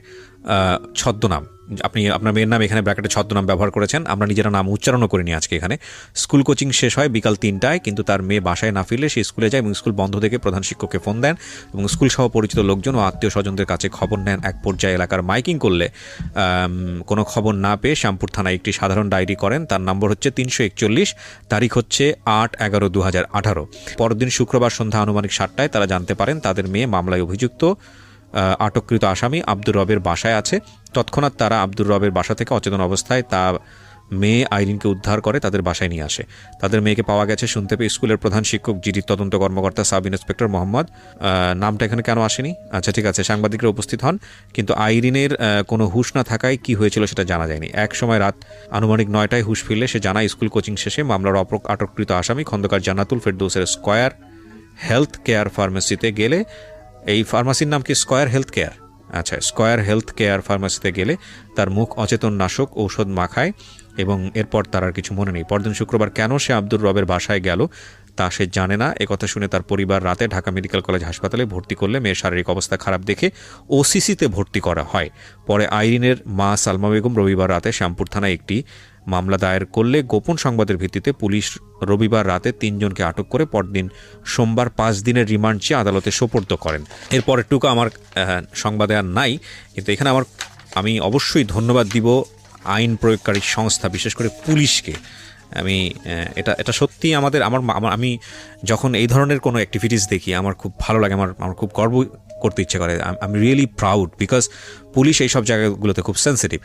ছদ্মনাম, আপনি আপনার মেয়ের নাম এখানে ব্র্যাকেটে ছদ্মনাম ব্যবহার করেছেন, আমরা নিজেরা নাম উচ্চারণও করিনি আজকে এখানে। স্কুল কোচিং শেষ হয় বিকাল 3টায়, কিন্তু তার মেয়ে বাসায় না ফিরলে সে স্কুলে যায় এবং স্কুল বন্ধ থেকে প্রধান শিক্ষককে ফোন দেন এবং স্কুল সহ পরিচিত লোকজন ও আত্মীয় স্বজনদের কাছে খবর নেন। এক পর্যায়ে এলাকার মাইকিং করলে কোনো খবর না পেয়ে শ্যামপুর থানায় একটি সাধারণ ডায়েরি করেন, তার নম্বর হচ্ছে 341, তারিখ হচ্ছে 8/11/2018। পরদিন শুক্রবার সন্ধ্যা আনুমানিক 7টায় তারা জানতে পারেন তাদের মেয়ে মামলায় অভিযুক্ত আটককৃত আসামি আব্দুর রবের বাসায় আছে। তৎক্ষণাৎ তারা আব্দুর রবের বাসা থেকে অচেতন অবস্থায় তার মেয়ে আইরিনকে উদ্ধার করে তাদের বাসায় নিয়ে আসে। তাদের মেয়েকে পাওয়া গেছে শুনতে পেয়ে স্কুলের প্রধান শিক্ষক, জিডির তদন্ত কর্মকর্তা সাব ইন্সপেক্টর মোহাম্মদ, নামটা এখানে কেন আসেনি, আচ্ছা ঠিক আছে, সাংবাদিকরা উপস্থিত হন, কিন্তু আইরিনের কোনো হুঁশ না থাকায় কি হয়েছিল সেটা জানা যায়নি। এক সময় রাত আনুমানিক 9টায় হুঁশ ফিরলে সে জানায় স্কুল কোচিং শেষে মামলার আটককৃত আসামি খন্দকার জান্নাতুল ফেরদৌসের স্কয়ার হেলথ কেয়ার ফার্মেসিতে গেলে, এই ফার্মাসির নাম কি স্কয়ার হেলথ কেয়ার, আচ্ছা স্কয়ার হেলথ কেয়ার ফার্মাসিতে গেলে তার মুখ অচেতন নাশক ঔষধ মাখায় এবং এরপর তার আর কিছু মনে নেই। পরদিন শুক্রবার কেন সে আব্দুর রবের বাসায় গেল তা সে জানে না। একথা শুনে তার পরিবার রাতে ঢাকা মেডিকেল কলেজ হাসপাতালে ভর্তি করলে মেয়ের শারীরিক অবস্থা খারাপ দেখে ওসিসিতে ভর্তি করা হয়। পরে আইরিনের মা সালমা বেগম রবিবার রাতে শ্যামপুর থানায় একটি মামলা দায়ের করলে গোপন সংবাদের ভিত্তিতে পুলিশ রবিবার রাতে 3 জনকে আটক করে পরদিন সোমবার 5 দিনের রিমান্ড চেয়ে আদালতে সোপর্দ করেন। এরপরেরটুকু আমার সংবাদে আর নাই, কিন্তু এখানে আমি অবশ্যই ধন্যবাদ দিব আইন প্রয়োগকারী সংস্থা, বিশেষ করে পুলিশকে। এটা সত্যি আমি যখন এই ধরনের কোনো অ্যাক্টিভিটিস দেখি আমার খুব ভালো লাগে, আমার খুব গর্ব করতে ইচ্ছে করে। I am really proud because police এই সব জায়গাগুলোতে খুব সেন্সিটিভ।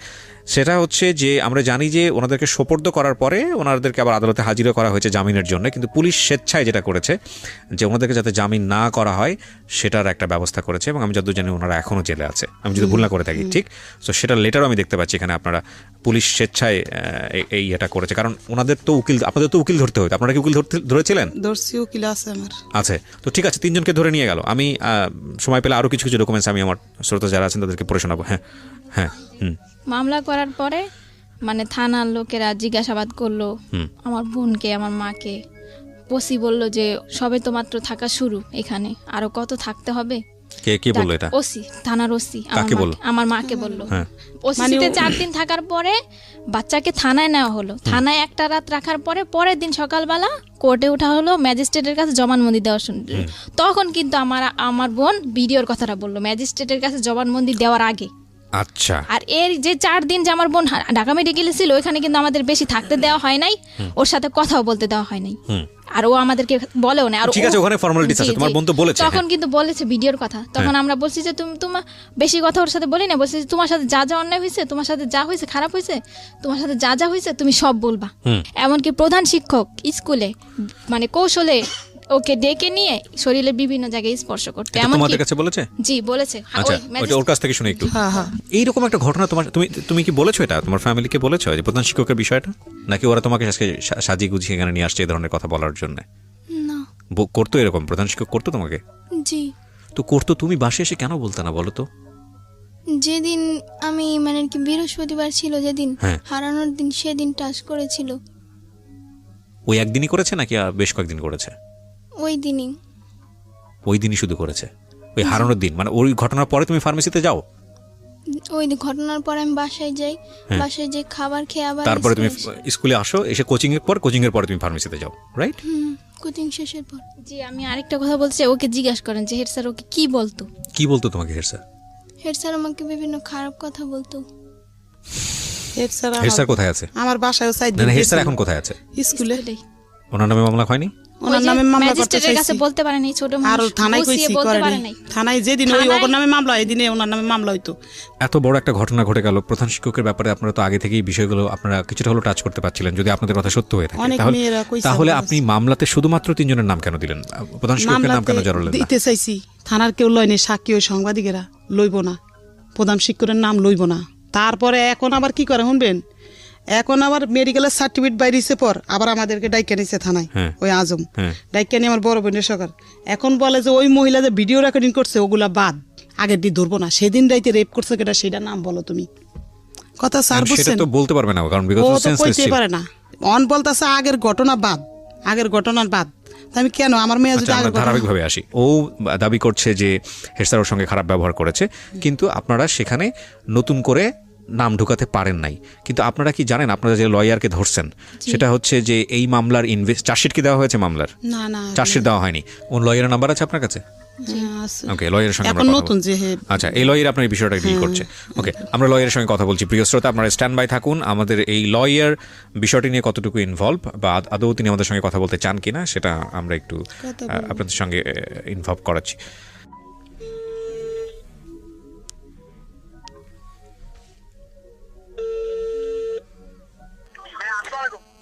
সেটা হচ্ছে যে আমরা জানি যে ওনাদেরকে সোপর্দ করার পরে ওনাদেরকে আবার আদালতে হাজিরও করা হয়েছে জামিনের জন্য, কিন্তু পুলিশ স্বেচ্ছায় যেটা করেছে যে ওনাদেরকে যাতে জামিন না করা হয় সেটার একটা ব্যবস্থা করেছে, এবং আমি যতদূর জানি ওনারা এখনও জেলে আছে, আমি যদি ভুল না করে থাকি। ঠিক, সো সেটার লেটারও আমি দেখতে পাচ্ছি এখানে আপনারা পুলিশ স্বেচ্ছায় এই এটা করেছে। কারণ আপনাদের তো উকিল ধরতে হতো, আপনারা কি উকিল ধরেছিলেন? দর্শি উকিল আছে আমার আছে, তো ঠিক আছে, 3 জনকে ধরে নিয়ে গেল। আমি সময় পেলে আরও কিছু ডকুমেন্টস আমি আমার শ্রোতা যারা আছেন তাদেরকে পড়ে শোনাবো। হ্যাঁ। মামলা করার পরে মানে থানার লোকেরা জিজ্ঞাসাবাদ করলো আমার বোনকে, আমার মাকে। ওসি বলল যে সবে তো মাত্র থাকা শুরু, এখানে আরো কত থাকতে হবে। কে বললো এটা? ওসি, থানার ওসি আমার মাকে বললো। হ্যাঁ, ওসিতে 4 দিন থাকার পরে বাচ্চাকে থানায় নেওয়া হলো। থানায় একটা রাত রাখার পরে পরের দিন সকালবেলা কোর্টে ওঠা হলো ম্যাজিস্ট্রেটের কাছে জবানবন্দি দেওয়ার জন্য। তখন কিন্তু আমার বোন ভিডিওর কথাটা বললো ম্যাজিস্ট্রেটের কাছে জবানবন্দি দেওয়ার আগে। আচ্ছা, আর এর যে 4 দিন যে আমার বোন ঢাকা মেডিকেলে ছিল ওইখানে কিন্তু আমাদের বেশি থাকতে দেওয়া হয় নাই, ওর সাথে কথাও বলতে দেওয়া হয় নাই, আর ও আমাদেরকে বলেও না। আর ঠিক আছে, ওখানে ফর্মালিটিস আছে, তোমার বোন তো বলেছে। তখন কিন্তু বলেছে ভিডিওর কথা, তখন আমরা বলছি যে তোমার বেশি কথা ওর সাথে বলি না, বলছি তোমার সাথে যা যা অন্যায় হয়েছে, তোমার সাথে যা হয়েছে খারাপ হয়েছে, তোমার সাথে যা যা হয়েছে তুমি সব বলবা। এমনকি প্রধান শিক্ষক স্কুলে মানে কৌশলে ওকে ডেকে নিয়ে শরীরের বিভিন্ন জায়গায় স্পর্শ করতে। তোমাদের কাছে বলেছে? জি বলেছে। আচ্ছা, ওর কাছ থেকে শুনে একটু। এইরকম একটা ঘটনা তুমি কি বলেছো এটা তোমার ফ্যামিলিকে বলেছো যে প্রধান শিক্ষকের বিষয়টা, নাকি ওরা তোমাকে আজকে সাজিয়ে গুছিয়ে এখানে নিয়ে আসছে এই ধরনের কথা বলার জন্য? না, করতো এরকম প্রধান শিক্ষক করতো তোমাকে? জি। তো করতো, তুমি বাসায় এসে কেন বলতে না বলো তো? যেদিন আমি মানে কি বৃহস্পতিবার ছিল যেদিন হারানোর দিন, সেদিন টাচ করেছিল। ওই একদিনই করেছে নাকি বেশ কয়েকদিন করেছে? ওই দিনই শুধু করেছে, ওই হারানোর দিন। মানে ওই ঘটনার পরে তুমি ফার্মেসিতে যাও? ওই ঘটনার পর আমি বাসায় যাই, বাসায় যে খাবার খেয়ে আবার তারপরে তুমি স্কুলে আসো, এসে কোচিং এর পরে তুমি ফার্মেসিতে যাও, রাইট? কোচিং শেষের পর। জি, আমি আরেকটা কথা বলছি, ওকে জিজ্ঞাসা করেন যে হেড স্যার ওকে কি বলতো তোমাকে হেড স্যার? হেড স্যার আমাকে বিভিন্ন খারাপ কথা বলতো। হেড স্যার কোথায় আছে? আমার বাসায় হেড স্যার এখন কোথায় আছে? স্কুলে। ওনার নামে মামলা হয়নি? ওনার নামে মামলা করতে চাইছি, কাছে বলতে পারে নাই, ছোট মানুষ। আর থানায় কইছি করে নাই। থানায় যেদিন ওই ওর নামে মামলা, এই দিনে ওনার নামে মামলা হইতো। এত বড় একটা ঘটনা ঘটে গেল প্রধান শিক্ষকের ব্যাপারে, আপনারা তো আগে থেকেই বিষয়গুলো আপনারা কিছুটা হলো টাচ করতে পারছিলেন, যদি আপনাদের কথা সত্য হয়ে থাকে। তাহলে আপনি মামলাতে শুধুমাত্র 3 জনের নাম কেন দিলেন? প্রধান শিক্ষকের নাম কেন জড়ালেন না? দিতে চাইছি, থানার কেউ লয়নি, সাক্ষী ওই সাংবাদিকেরা লইব না, প্রধান শিক্ষকের নাম লইব না। তারপরে এখন আবার কি করে শুনবেন, এখন আবার মেডিকেলের সার্টিফিকেট বাইরেছে পর আবার আমাদেরকে ডাইকা নিছে থানায়, ওই আজম ডাইকা নিয়ে আমার বড় বোনের সরকার। এখন বলে যে ওই মহিলা যে ভিডিও রেকর্ডিং করছে ওগুলা বাদ, আগের দিন ধরবো না, সেদিন রাইতে রেপ করছে কেটা সেটা নাম বলো তুমি। কথা স্যার বুঝছেন, সেটা তো বলতে পারবে না, কারণ ও তো কইতে পারে না। অন বলতাছে আগের ঘটনা বাদ, আগের ঘটনার বাদ। আমি কেন আমার মেয়ে যদি ধারাবাহিকভাবে আসি, ও দাবি করছে যে হেড স্যার ওর সঙ্গে খারাপ ব্যবহার করেছে, কিন্তু আপনারা সেখানে নতুন করে নাম ঢুকাতে পারেন নাই। কিন্তু আপনারা কি জানেন, আপনারা যে লয়ারকে ধরছেন সেটা হচ্ছে যে এই মামলার চার্জশিট কি দেওয়া হয়েছে? মামলার চার্জশিট দেওয়া হয়নি। কোন লয়ারের নাম্বার আছে আপনার কাছে? ওকে, লয়ারের সঙ্গে আমরা কথা বলছি। আচ্ছা, এই লয়ার আপনার এই বিষয়টা ডিল করছে। ওকে, আমরা লয়ারের সঙ্গে কথা বলছি। প্রিয় শ্রোতা, আপনারা স্ট্যান্ড বাই থাকুন। আমাদের এই লয়ার বিষয়টি নিয়ে কতটুকু ইনভলভ বা আদৌ তিনি আমাদের সঙ্গে কথা বলতে চান কিনা সেটা আমরা একটু আপনাদের সঙ্গে ইনভলভ করাচ্ছি।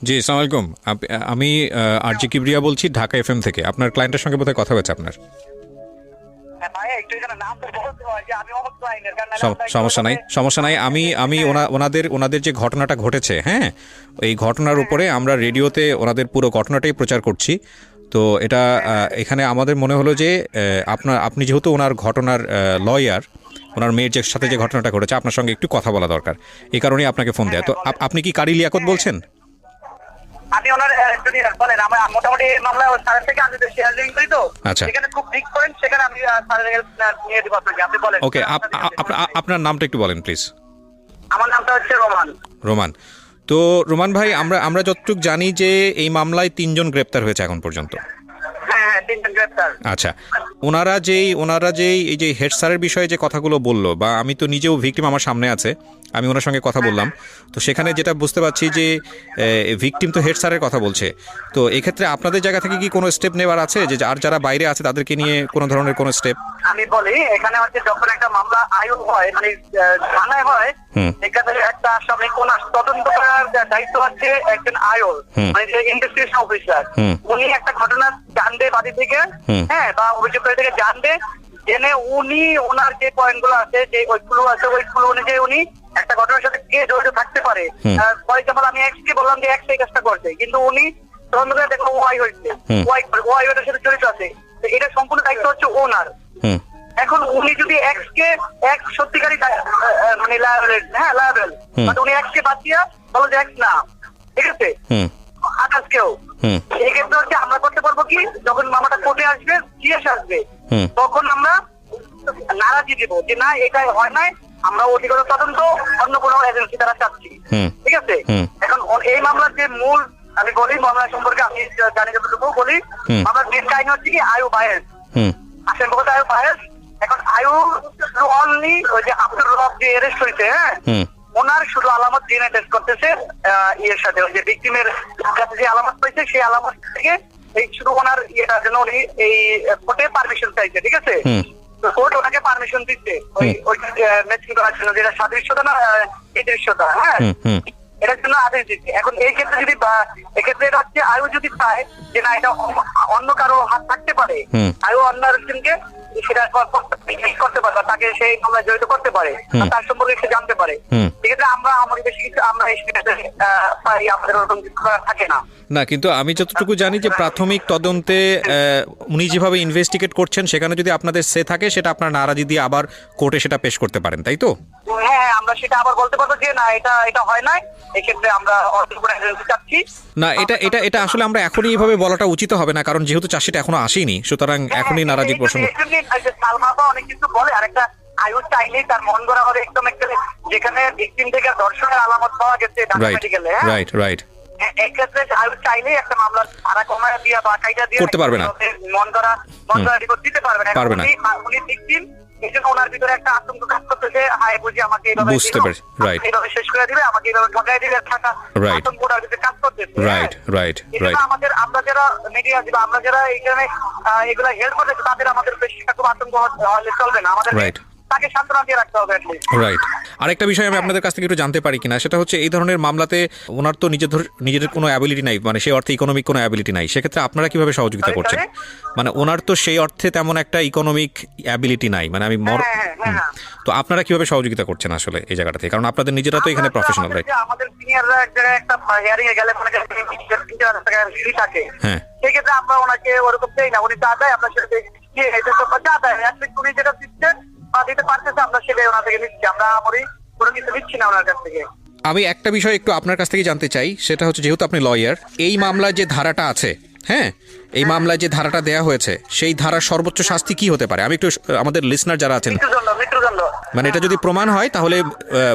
জি, আসসালামু আলাইকুম। আমি আরজি কিবরিয়া বলছি ঢাকা এফএম থেকে। আপনার ক্লায়েন্টের সঙ্গে বোধহয় কথা হয়েছে আপনার। সমস্যা নাই। আমি ওনাদের যে ঘটনাটা ঘটেছে, হ্যাঁ, এই ঘটনার উপরে আমরা রেডিওতে ওনাদের পুরো ঘটনাটাই প্রচার করছি। তো এটা এখানে আমাদের মনে হলো যে আপনি যেহেতু ওনার ঘটনার লয়ার, ওনার মেয়ের সাথে যে ঘটনাটা ঘটেছে আপনার সঙ্গে একটু কথা বলা দরকার, এই কারণেই আপনাকে ফোন দেয়া। তো আপনি কি কারি লিয়াকত বলছেন? আমি ওনার যদি বলেন আমার মোটামুটি মামলা স্যারের থেকে আমি শেয়ার লিঙ্ক করি তো আচ্ছা। সেখানে খুব ঠিক করেন, সেখানে আমি স্যারের নিয়ে দিব আপনাকে। আপনি বলেন। ওকে, আপনার নামটা একটু বলেন প্লিজ। আমার নামটা হচ্ছে রোমান। রোমান। তো রোমান ভাই, আমরা যতটুকু জানি যে এই মামলায় 3 জন গ্রেপ্তার হয়েছে এখন পর্যন্ত। হ্যাঁ, 3 জন গ্রেপ্তার। আচ্ছা, ওনারা যেই এই যে হেড স্যারের বিষয়ে যে কথাগুলো বললো, বা আমি তো নিজেও ভিকটিম আমার সামনে আছে, আমি ওনার সঙ্গে কথা বললাম, তো সেখানে যেটা বুঝতে পারছি যে ভিকটিম তো হেড স্যারের কথা বলছে। তো এক্ষেত্রে আপনাদের জায়গা থেকে কি কোনো স্টেপ নেওয়ার আছে, যে আর যারা বাইরে আছে তাদেরকে নিয়ে কোনো ধরনের কোনো স্টেপ? আমি বলি, এখানে হচ্ছে যখন একটা মামলা আয়ু হয়, মানে থানায় হয়, এখানে একটা আসামি কোন তদন্ত করার দায়িত্ব আছে একজন আয়ুর, মানে যে ইনভেস্টিগেশন অফিসার। উনি একটা ঘটনা জানবে বাদী থেকে, হ্যাঁ, বা অভিযোগকারী থেকে জানবে, জেনে উনি ওনার যে পয়েন্ট গুলো আছে, যে ওইগুলো আছে, ওইগুলো অনুযায়ী উনি একটা ঘটনার সাথে কে জড়িত থাকতে পারে। ফর এক্সাম্পল, আমি এক্স কে বললাম যে এক্স এই কাজটা করছে, কিন্তু উনি তদন্ত করে দেখলো ওয়াই হয়েছে, ওয়াই ওটার সাথে জড়িত আছে, এটা সম্পূর্ণ দায়িত্ব হচ্ছে ওনার। এখন উনি যদি এক্স কে এক্স সত্যিকারী মানে লায়াবেল, মানে উনি এক্স কে বাঁচিয়ে বলো যে এক্স না, ঠিক আছে, আকাশ কেউ, এই ক্ষেত্রে হচ্ছে আমরা করতে পারবো কি, যখন মামলাটা কোর্টে আসবে, জিএস আসবে, তখন আমরা নারাজি দিব যে না, এটা হয় নাই, আমরা অধিকতর তদন্ত অন্য কোনো এজেন্সি দ্বারা চাচ্ছি, ঠিক আছে। এখন এই মামলার যে মূল, আমি বলি মামলা সম্পর্কে আমি জানি যতটুকু বলি, মামলার মেন কাহিনী হচ্ছে কি আয়ু বায়েস, আসেন বলতে আয়ু বায়েস। এখন আয়ু অনলি ওই যে আব্দুর রব যে অ্যারেস্ট হয়েছে, হ্যাঁ, ওনার শুধু আলামত ডিএনএ টেস্ট করতেছে ইয়ের সাথে, ওই যে ভিকটিমের কাছে যে আলামত পাইছে সেই আলামত থেকে এই শুধু ওনার ইয়েটার জন্য উনি এই কোর্টে পারমিশন চাইছে, ঠিক আছে। কোর্ট ওনাকে পারমিশন দিচ্ছে ওই ম্যাচিং করার জন্য, যেটা সাদৃশ্যতা না এই দৃশ্যতা, হ্যাঁ, এটার জন্য আদেশ দিচ্ছে। এখন এই ক্ষেত্রে যদি এক্ষেত্রে এটা হচ্ছে আয়ু যদি চায় যে না, এটা অন্য কারো হাত থাকতে পারে, আয়ু অন্য আরেকজনকে সেটা করতে পারে, তাকে সেই মামলায় জড়িত করতে পারে, তার সম্পর্কে সে জানতে পারে, সেক্ষেত্রে আমরা আমাদের বেশি কিছু আমরা পাই, আমাদের ওরকম কিছু থাকে না। না, কিন্তু আমি যতটুকু জানি যে প্রাথমিক তদন্তে উনি যেভাবে ইনভেস্টিগেট করছেন, সেখানে যদি আপনাদের সে থাকে, সেটা আপনার নারাজি দিয়ে আবার কোর্টে সেটা পেশ করতে পারেন, তাই তো? হ্যাঁ, আমরা সেটা আবার বলতে পারবো যে না, এটা হয় নাই, এই ক্ষেত্রে আমরা চাচ্ছি না। এটা আসলে আমরা এখনই এইভাবে বলাটা উচিত হবে না, কারণ যেহেতু চাষিটা এখনো আসেনি, সুতরাং এখনই নারাজির প্রসঙ্গ। সালমাপা অনেক কিছু বলে, আরেকটা আয়ু চাইলেই তার মন গড়া হবে একদম একটা, যেখানে ভিকটিম থেকে ধর্ষণের আলামত পাওয়া গেছে মেডিকেলে, রাইট। এক্ষেত্রে আয়ু চাইলেই একটা মামলার ধারা কমায় দিয়া বা কাইটা দিয়ে করতে পারবে না, মন গড়া রিপোর্ট দিতে পারবে না। উনি ভিকটিম, এই জন্য ওনার ভিতরে একটা আতঙ্ক কাজ করতেছে, হায় বুঝি আমাকে এইভাবে বুঝতে পারছি, রাইট, এইভাবে শেষ করে দিবে, আমাকে এইভাবে ঠকাই দিবে, থাকা আতঙ্ক ওনার ভিতরে কাজ করতেছে, রাইট। আমাদের আমরা যারা মিডিয়া দিব, আমরা যারা এইখানে এগুলা হেল্প করতেছি, তাদের আমাদের বেশি খুব আতঙ্ক হলে চলবে না, আমাদের তাকে সান্ত্বনা দিয়ে রাখতে হবে। রাইট। আরেকটা বিষয় আমি আপনাদের কাছ থেকে একটু জানতে পারি কিনা, সেটা হচ্ছে এই ধরনের মামলাতে ওনার তো নিজের কোনো অ্যাবিলিটি নাই, মানে সেই অর্থে ইকোনমিক কোনো অ্যাবিলিটি নাই, সেক্ষেত্রে আপনারা কিভাবে সহযোগিতা করছেন? মানে ওনার তো সেই অর্থে তেমন একটা ইকোনমিক অ্যাবিলিটি নাই, মানে আমি তো আপনারা কিভাবে সহযোগিতা করছেন আসলে এই জায়গাটা থেকে, কারণ আপনাদের নিজেরা তো এখানে প্রফেশনাল, রাইট? আমাদের সিনিয়ররা এক জায়গায় একটা হিয়ারিং এ গেলে মনে করেন 30,000 টাকা ফি থাকে, হ্যাঁ, সেই ক্ষেত্রে আমরা ওনাকে ওরকম দেই না, উনি যা দেয় আমরা সেটা দিয়ে এটা তো যা দেয় অ্যাটলিস্ট উনি যেটা দিচ্ছেন বা দিতে পারতেছে আমরা সেটাই ওনার থেকে নিচ্ছি, আমরা আমরি কোনো কিছু নিচ্ছি না ওনার কাছ থেকে। আমি একটা বিষয় একটু আপনার কাছ থেকে জানতে চাই, সেটা হচ্ছে যেহেতু আপনি লয়ার, এই মামলায় যে ধারাটা আছে, হ্যাঁ, এই মামলায় যে ধারাটা দেয়া হয়েছে, সেই ধারার সর্বোচ্চ শাস্তি কি হতে পারে? আমি একটু আমাদের লিসনার যারা আছেন, মৃত্যুদণ্ড, মানে এটা যদি প্রমাণ হয় তাহলে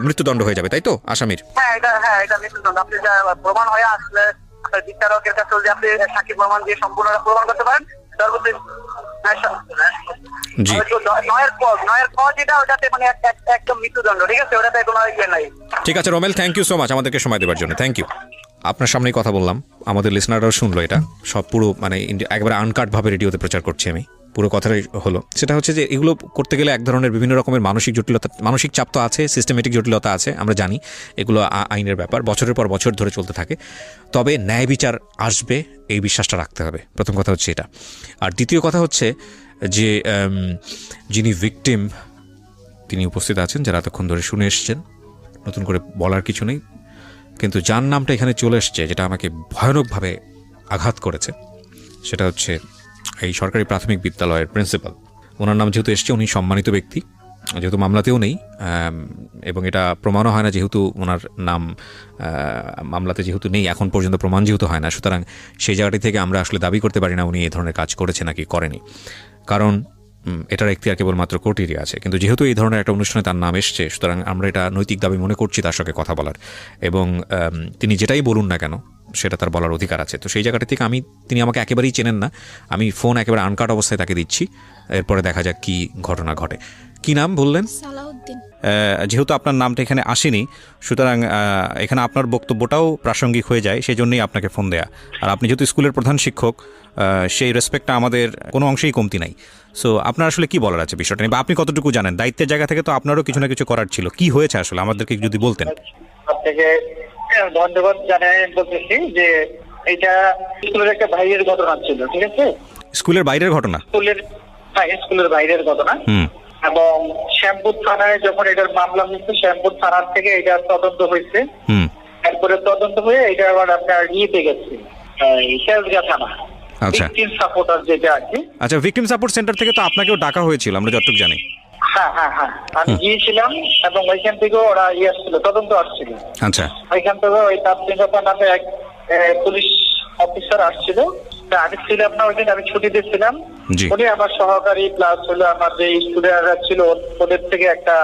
মৃত্যুদণ্ড হয়ে যাবে, তাই তো আসামির? হ্যাঁ, এটা মৃত্যুদণ্ড। আপনি যা প্রমাণ হয়ে আসলে বিচারকের কাছে যদি আপনি সাক্ষী প্রমাণ দিয়ে সম্পূর্ণ প্রমাণ করতে পারেন, সর্বোচ্চ ঠিক আছে Romel, thank you so much আমাদেরকে সময় দেওয়ার জন্য, থ্যাংক ইউ। আপনার সামনেই কথা বললাম, আমাদের লিসনাররাও শুনলো, এটা সব পুরো মানে একবারে আনকাটভাবে রেডিওতে প্রচার করছি আমি, পুরো কথাটাই হলো। সেটা হচ্ছে যে এগুলো করতে গেলে এক ধরনের বিভিন্ন রকমের মানসিক চাপ তো আছে, সিস্টেমেটিক জটিলতা আছে, আমরা জানি এগুলো আইনের ব্যাপার, বছরের পর বছর ধরে চলতে থাকে, তবে ন্যায় বিচার আসবে এই বিশ্বাসটা রাখতে হবে, প্রথম কথা হচ্ছে এটা। আর দ্বিতীয় কথা হচ্ছে যে যিনি ভিকটিম তিনি উপস্থিত আছেন, যারা এতক্ষণ ধরে শুনে এসছেন, নতুন করে বলার কিছু নেই, কিন্তু যার নামটা এখানে চলে এসছে, যেটা আমাকে ভয়ানকভাবে আঘাত করেছে, সেটা হচ্ছে এই সরকারি প্রাথমিক বিদ্যালয়ের প্রিন্সিপাল। ওনার নাম যেহেতু এসছে, উনি সম্মানিত ব্যক্তি, যেহেতু মামলাতেও নেই এবং এটা প্রমাণও হয় না, যেহেতু ওনার নাম মামলাতে যেহেতু নেই, এখন পর্যন্ত প্রমাণ যেহেতু হয় না, সুতরাং সেই জায়গাটি থেকে আমরা আসলে দাবি করতে পারি না উনি এই ধরনের কাজ করেছে নাকি করেনি, কারণ এটার এখতিয়ার কেবলমাত্র কোর্টেরই আছে। কিন্তু যেহেতু এই ধরনের একটা অনুষ্ঠানে তার নাম এসছে, সুতরাং আমরা এটা নৈতিক দাবি মনে করছি তার সঙ্গে কথা বলার, এবং তিনি যেটাই বলুন না কেন সেটা তার বলার অধিকার আছে। তো সেই জায়গাটা থেকে তিনি আমাকে একেবারেই চেনেন না, আমি ফোন একেবারে আনকাট অবস্থায় তাকে দিচ্ছি, এরপরে দেখা যাক কি ঘটনা ঘটে। কি নাম বললেন? সালাউদ্দিন। যেহেতু আপনার নামটা এখানে আসেনি, সুতরাং এখানে আপনার বক্তব্যটাও প্রাসঙ্গিক হয়ে যায়, সেই জন্যই আপনাকে ফোন দেয়া। আর আপনি যেহেতু স্কুলের প্রধান শিক্ষক, সেই রেসপেক্টটা আমাদের কোনো অংশেই কমতি নাই। সো আপনার আসলে কি বলার আছে বিষয়টা নিয়ে, বা আপনি কতটুকু জানেন? দায়িত্বের জায়গা থেকে তো আপনারও কিছু না কিছু করার ছিল, কি হয়েছে আসলে আমাদেরকে যদি বলতেন। আপনাকে ধন্যবাদ জানাই বলতেছি যে এটা স্কুলের একটা বাইরের ঘটনা ছিল, ঠিক আছে? স্কুলের বাইরের ঘটনা? স্কুলের বাইরের ঘটনা। এবং শ্যামপুর থানায় যখন এটার মামলা হয়েছে, শ্যামপুর থানার থেকে এটা তদন্ত হয়েছে, এরপরে তদন্ত হয়ে এটা আবার আপনার ইয়েতে গেছে শেলগা থানা। আচ্ছা, ভিকটিম সাপোর্টার যেটা আর কি। আচ্ছা, ভিকটিম সাপোর্ট সেন্টার থেকে তো আপনাকেও ডাকা হয়েছিল আমরা যতটুকু জানি। হ্যাঁ, আমি গিয়েছিলাম এবং ওইখান থেকে ওরা আসছিল, তদন্ত আসছিল। আচ্ছা, ওইখান থেকে ওই তাপসিংহতা নামে এক পুলিশ অফিসার আসছিল, আমি ছিলাম না ওই দিন, আমি ছুটিতে ছিলাম। উনি আমার সহকারী প্লাস হলো আমার যে স্টুডেন্টরা ছিল ওদের থেকে একটা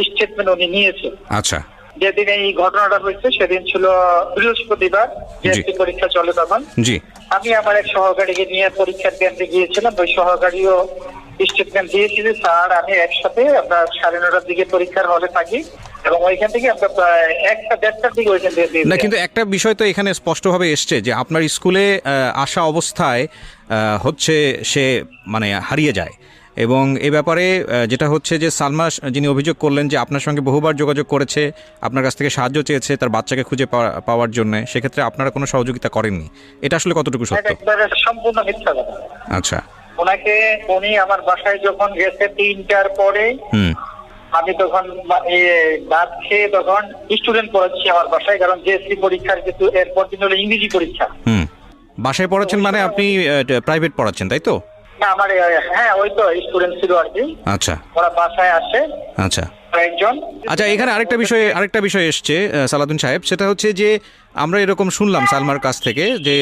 স্টেটমেন্ট উনি নিয়েছে। আচ্ছা, যেদিন এই ঘটনাটা হয়েছে সেদিন ছিল বৃহস্পতিবার, জিএসসি পরীক্ষা চলে তখন। জি, আমি আমার এক সহকারীকে নিয়ে পরীক্ষার কেন্দ্রে গিয়েছিলাম, ওই সহকারীও স্টেটমেন্ট দিয়েছিল, স্যার আমি একসাথে আমরা 9:30টার দিকে পরীক্ষার হলে থাকি এবং ওইখান থেকে আমরা প্রায় 1টা-1:30টার দিকে ওইখান থেকে না, কিন্তু একটা বিষয় তো এখানে স্পষ্টভাবে এসছে যে আপনার স্কুলে আসা অবস্থায় হচ্ছে সে মানে হারিয়ে যায়, এবং এ ব্যাপারে যেটা হচ্ছে যে সালমা যিনি অভিযোগ করলেন যে আপনার সঙ্গে বহুবার যোগাযোগ করেছে, আপনার কাছ থেকে সাহায্য চেয়েছে তার বাচ্চাকে খুঁজে পাওয়ার জন্য, সেক্ষেত্রে আপনারা কোনো সহযোগিতা করেননি, এটা আসলে কতটুকু সত্য? সম্পূর্ণ মিথ্যা কথা। আচ্ছা, উনি আমার বাসায় যখন গেছে 3টার পরে, আমি তখন ভাত খেয়ে তখন স্টুডেন্ট পড়াচ্ছি আমার বাসায়, কারণ জিএসসি পরীক্ষার কিন্তু এরপর দিন হলো ইংরেজি পরীক্ষা। বাসায় পড়াচ্ছেন মানে আপনি প্রাইভেট পড়াচ্ছেন, তাই তো? আমার ওই তো স্টুডেন্ট ছিল আর কি। আচ্ছা, ওরা বাসায় আসে। আচ্ছা, একজন। আচ্ছা, এখানে আরেকটা বিষয় এসছে সালাউদ্দিন সাহেব, সেটা হচ্ছে যে আমরা এরকম শুনলাম সালমার কাছ থেকে যে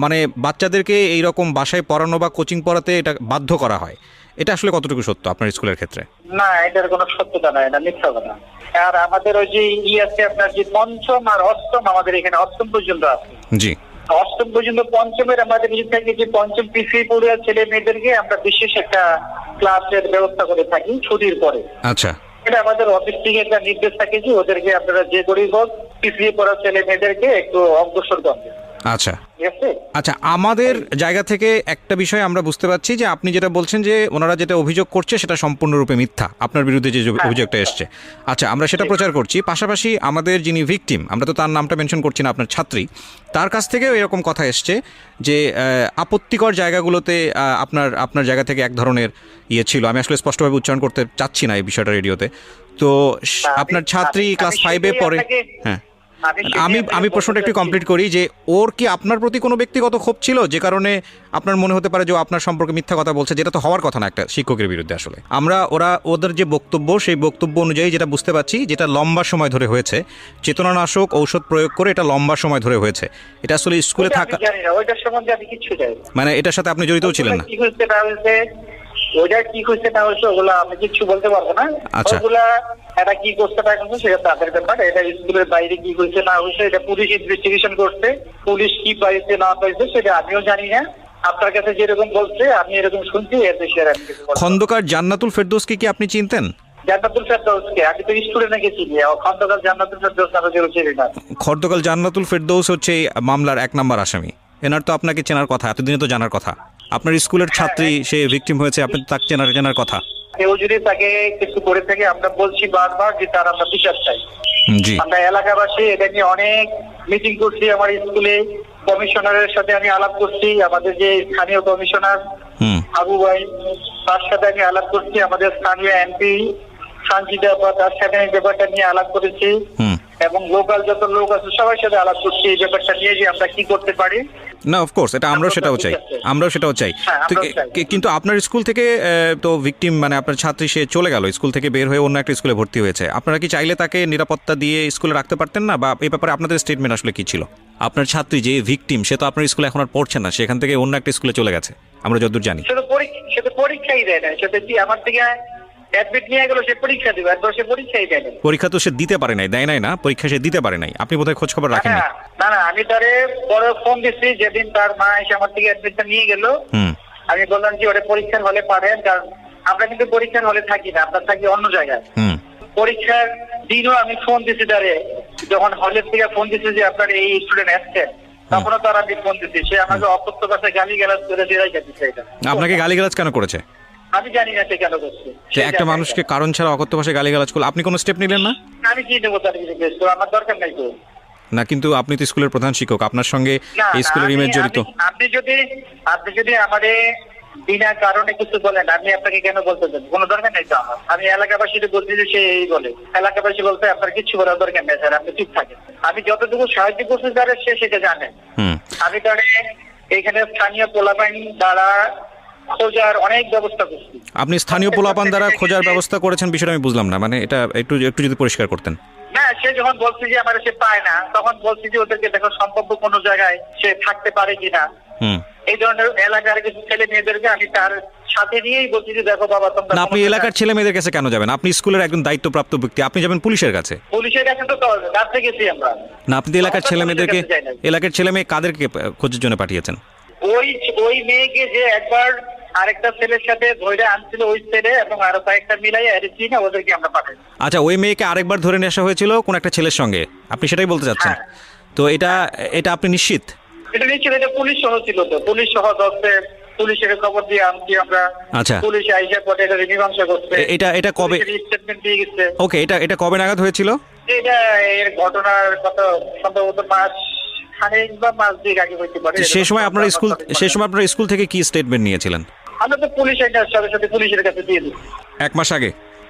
মানে বাচ্চাদেরকে এইরকম বাসায় পড়ানো বা কোচিং পড়াতে এটা বাধ্য করা হয়, এটা আসলে কতটুকু সত্য আপনার স্কুলের ক্ষেত্রে? না, এটার কোনো সত্যতা নাই, এটা মিথ্যা কথা। আর আমাদের ওই যে আছে আপনার যে পঞ্চম আর অষ্টম, আমাদের এখানে অষ্টম পর্যন্ত আছে। জি, অষ্টম পর্যন্ত। পঞ্চমের আমাদের থেকে যে পঞ্চম পিছিয়ে পড়ে ছেলে মেয়েদেরকে আমরা বিশেষ একটা ক্লাসের ব্যবস্থা করে থাকি ছুটির পরে। আচ্ছা, এটা আমাদের অফিস থেকে একটা নির্দেশ থাকে যে ওদেরকে আপনারা যে করেই হোক পিছিয়ে পড়া ছেলে মেয়েদেরকে একটু অগ্রসর করবেন। আচ্ছা, আচ্ছা, আমাদের জায়গা থেকে একটা বিষয় আমরা বুঝতে পারছি যে আপনি যেটা বলছেন যে ওনারা যেটা অভিযোগ করছে সেটা সম্পূর্ণরূপে মিথ্যা, আপনার বিরুদ্ধে যে অভিযোগটা এসছে। আচ্ছা, আমরা সেটা প্রচার করছি, পাশাপাশি আমাদের যিনি ভিকটিম, আমরা তো তার নামটা মেনশন করছি না, আপনার ছাত্রী, তার কাছ থেকেও এরকম কথা এসছে যে আপত্তিকর জায়গাগুলোতে আপনার জায়গা থেকে এক ধরনের ইয়ে ছিল, আমি আসলে স্পষ্টভাবে উচ্চারণ করতে চাচ্ছি না এই বিষয়টা রেডিওতে। তো আপনার ছাত্রী ক্লাস 5-এ পড়ে। হ্যাঁ, আমি প্রশ্নটা একটু কমপ্লিট করি যে ওর কি আপনার প্রতি কোনো ব্যক্তিগত ক্ষোভ ছিল যে কারণে আপনার মনে হতে পারে যে আপনার সম্পর্কে মিথ্যা কথা বলছে, যেটা তো হওয়ার কথা না একটা শিক্ষকের বিরুদ্ধে। আসলে ওদের যে বক্তব্য, সেই বক্তব্য অনুযায়ী যেটা বুঝতে পারছি, যেটা লম্বা সময় ধরে হয়েছে, চেতনানাশক ঔষধ প্রয়োগ করে এটা লম্বা সময় ধরে হয়েছে, এটা আসলে স্কুলে থাকা মানে এটার সাথে আপনি জড়িতও ছিলেন না? ওইটা কি হয়েছে না হয়েছে ওগুলা আমি কিছু বলতে পারবো না। ওগুলা এটা কি করতে পারছে সেটা তাদের ব্যাপার। এটা স্কুলের বাইরে কি হয়েছে না হয়েছে এটা পুলিশ ইনভেস্টিগেশন করছে, পুলিশ কি পাইছে না পাইছে সেটা আমিও জানি না। আপনার কাছে যেরকম বলছে আমি এরকম শুনছি, এর বেশি আর আমি কিছু বলবো না। খন্দকার জান্নাতুল ফেরদৌসকে কি আপনি চিনতেন? জান্নাতুল ফেরদৌসকে আমি তো স্টুডেন্ট নাকি চিনি, খন্দকার জান্নাতুল ফেরদৌস নামে কেউ চিনি না। খন্দকার জান্নাতুল ফেরদৌস হচ্ছে এই মামলার 1 নম্বর আসামি, এনার তো আপনাকে চেনার কথা, এতদিনে তো জানার কথা। আপনার স্কুলের ছাত্রী সে ভিকটিম হয়েছে, আপনি তো তাকে চেনার কথা। কেউ যদি তাকে কিছু করে থাকে আমরা বলছি বারবার যে তার আমরা বিচার চাই। আমরা এলাকাবাসী এটা নিয়ে অনেক মিটিং করছি, আমার স্কুলে কমিশনারের সাথে আমি আলাপ করছি, আমাদের যে স্থানীয় কমিশনার আবু ভাই তার সাথে আমি আলাপ করছি, আমাদের স্থানীয় এমপি সঞ্জিতা তার সাথে ব্যাপারটা নিয়ে আলাপ করেছি এবং লোকাল যত লোক আছে সবার সাথে আলাপ করছি এই ব্যাপারটা নিয়ে যে আমরা কি করতে পারি। না অফকোর্স এটা আমরাও সেটাও চাই, আমরাও সেটাও চাই। হ্যাঁ, তো আমরাও চাই। কিন্তু আপনার স্কুল থেকে তো ভিকটিম মানে আপনার ছাত্রী সে চলে গেল, স্কুল থেকে বের হয়ে অন্য একটা স্কুলে ভর্তি হয়েছে, আপনারা কি চাইলে তাকে নিরাপত্তা দিয়ে স্কুলে রাখতে পারতেন না, বা এই ব্যাপারে আপনাদের স্টেটমেন্ট আসলে কি ছিল? আপনার ছাত্রী যে ভিকটিম সে তো আপনার স্কুলে এখন আর পড়ছে না, সেখান থেকে অন্য একটা স্কুলে চলে গেছে আমরা যতদূর জানি। সে তো পরীক্ষাই দেয় না, সে তো কি আমার থেকে অ্যাডমিট নিয়ে গেল, সে পরীক্ষা দিবে, একবার সে পরীক্ষাই দেয় না। পরীক্ষা তো সে দিতে পারে নাই, দেয় নাই না পরীক্ষা, সে দিতে পারে নাই, আপনি বোধহয় খোঁজ খবর রাখেন না। না না, আমি তারে পরে ফোন দিচ্ছি যেদিন তার মা এসে আমার থেকে অ্যাডমিটটা নিয়ে গেল। আমি বললাম যে ওটা পরীক্ষার হলে পারেন, কারণ আমরা কিন্তু পরীক্ষার হলে থাকি না, আমরা থাকি অন্য জায়গায়। পরীক্ষার দিনও আমি ফোন দিচ্ছি তারে, যখন হলের থেকে ফোন দিচ্ছি যে আপনার এই স্টুডেন্ট আসছেন, তখনও তার আমি ফোন দিচ্ছি, সে আমাকে অকথ্য ভাষায় গালিগালাজ করে দিয়ে যাচ্ছে। এটা আপনাকে গালিগালাজ কেন করেছে? আমি জানি না সে কেন করছে। যে একটা মানুষকে কারণ ছাড়া অকথ্য ভাষায় গালিগালাজ করলো, আপনি কোনো স্টেপ নিলেন না? আমি কি নেবো তার কিছু কেস, তো আমার দরকার নাই তো। না কিন্তু আপনি তো স্কুলের প্রধান শিক্ষক, আপনার সঙ্গে এই স্কুলের ইমেজ জড়িত। আপনি যদি আমাদের বিনা কারণে কিছু বলেন, আমি আপনাকে কেন বলতে চান? কোনো দরকার নেই তো আমার। আমি এলাকাবাসীকে বলছি যে সে এই বলে, এলাকাবাসী বলতে আপনার কিছু বলার দরকার নেই স্যার, আপনি চুপ থাকেন। আমি যতটুকু সাহায্য করছি স্যার সে সেটা জানেন। আমি তাহলে এখানে স্থানীয় পোলাপাইন দ্বারা খোঁজার অনেক ব্যবস্থা করছি। আপনি স্থানীয় পোলাপান দ্বারা খোঁজার ব্যবস্থা করেছেন, বিষয়টা আমি বুঝলাম না, মানে এটা একটু একটু যদি পরিষ্কার করতেন। না, সে যখন বলছে যে আমার সে পায় না, তখন বলছি যে ওদেরকে দেখো সম্ভাব্য কোনো জায়গায় সে থাকতে পারে কিনা। এই ধরনের এলাকার কিছু ছেলে মেয়েদেরকে আমি তার সাথে নিয়েই বলছি যে দেখো বাবা তোমরা। না, আপনি এলাকার ছেলে মেয়েদের কাছে কেন যাবেন? আপনি স্কুলের একজন দায়িত্বপ্রাপ্ত ব্যক্তি, আপনি যাবেন পুলিশের কাছে। পুলিশের কাছে তো রাত্রে গেছি আমরা। না, আপনি এলাকার ছেলে মেয়েদেরকে, এলাকার ছেলে মেয়ে কাদেরকে খোঁজের জন্য পাঠিয়েছেন? ওই মেয়েকে যে একবার আরেকটা ছেলের সাথে ধরে আনছিল ওই ছেলে, এবং আরো কয়েকটা মিলাই অ্যারেস্ট না, ওদেরকে আমরা পাঠাই। আচ্ছা, ওই মেয়েকে আরেকবার ধরে নিয়ে আসা হয়েছিল কোন একটা ছেলের সঙ্গে, আপনি সেটাই বলতে চাচ্ছেন? তো এটা আপনি নিশ্চিত? এটা নিশ্চিত, এটা পুলিশ সহ ছিল তো, পুলিশ সহ ধরছে, পুলিশের খবর দিয়ে আনছি আমরা। আচ্ছা, পুলিশ আইসা পরে এটা মীমাংসা করছে। এটা কবে স্টেটমেন্ট দিয়ে গেছে? ওকে, এটা কবে নাগাদ হয়েছিল? এটা এর ঘটনার কত সম্ভবত মাস খানেক বা মাস দুই আগে হইতে পারে। সেই সময় আপনার স্কুল থেকে কি স্টেটমেন্ট নিয়েছিলেন? আমরা তো পুলিশ এটার সাথে সাথে পুলিশের কাছে দিয়ে দিই। 1 মাস আগে?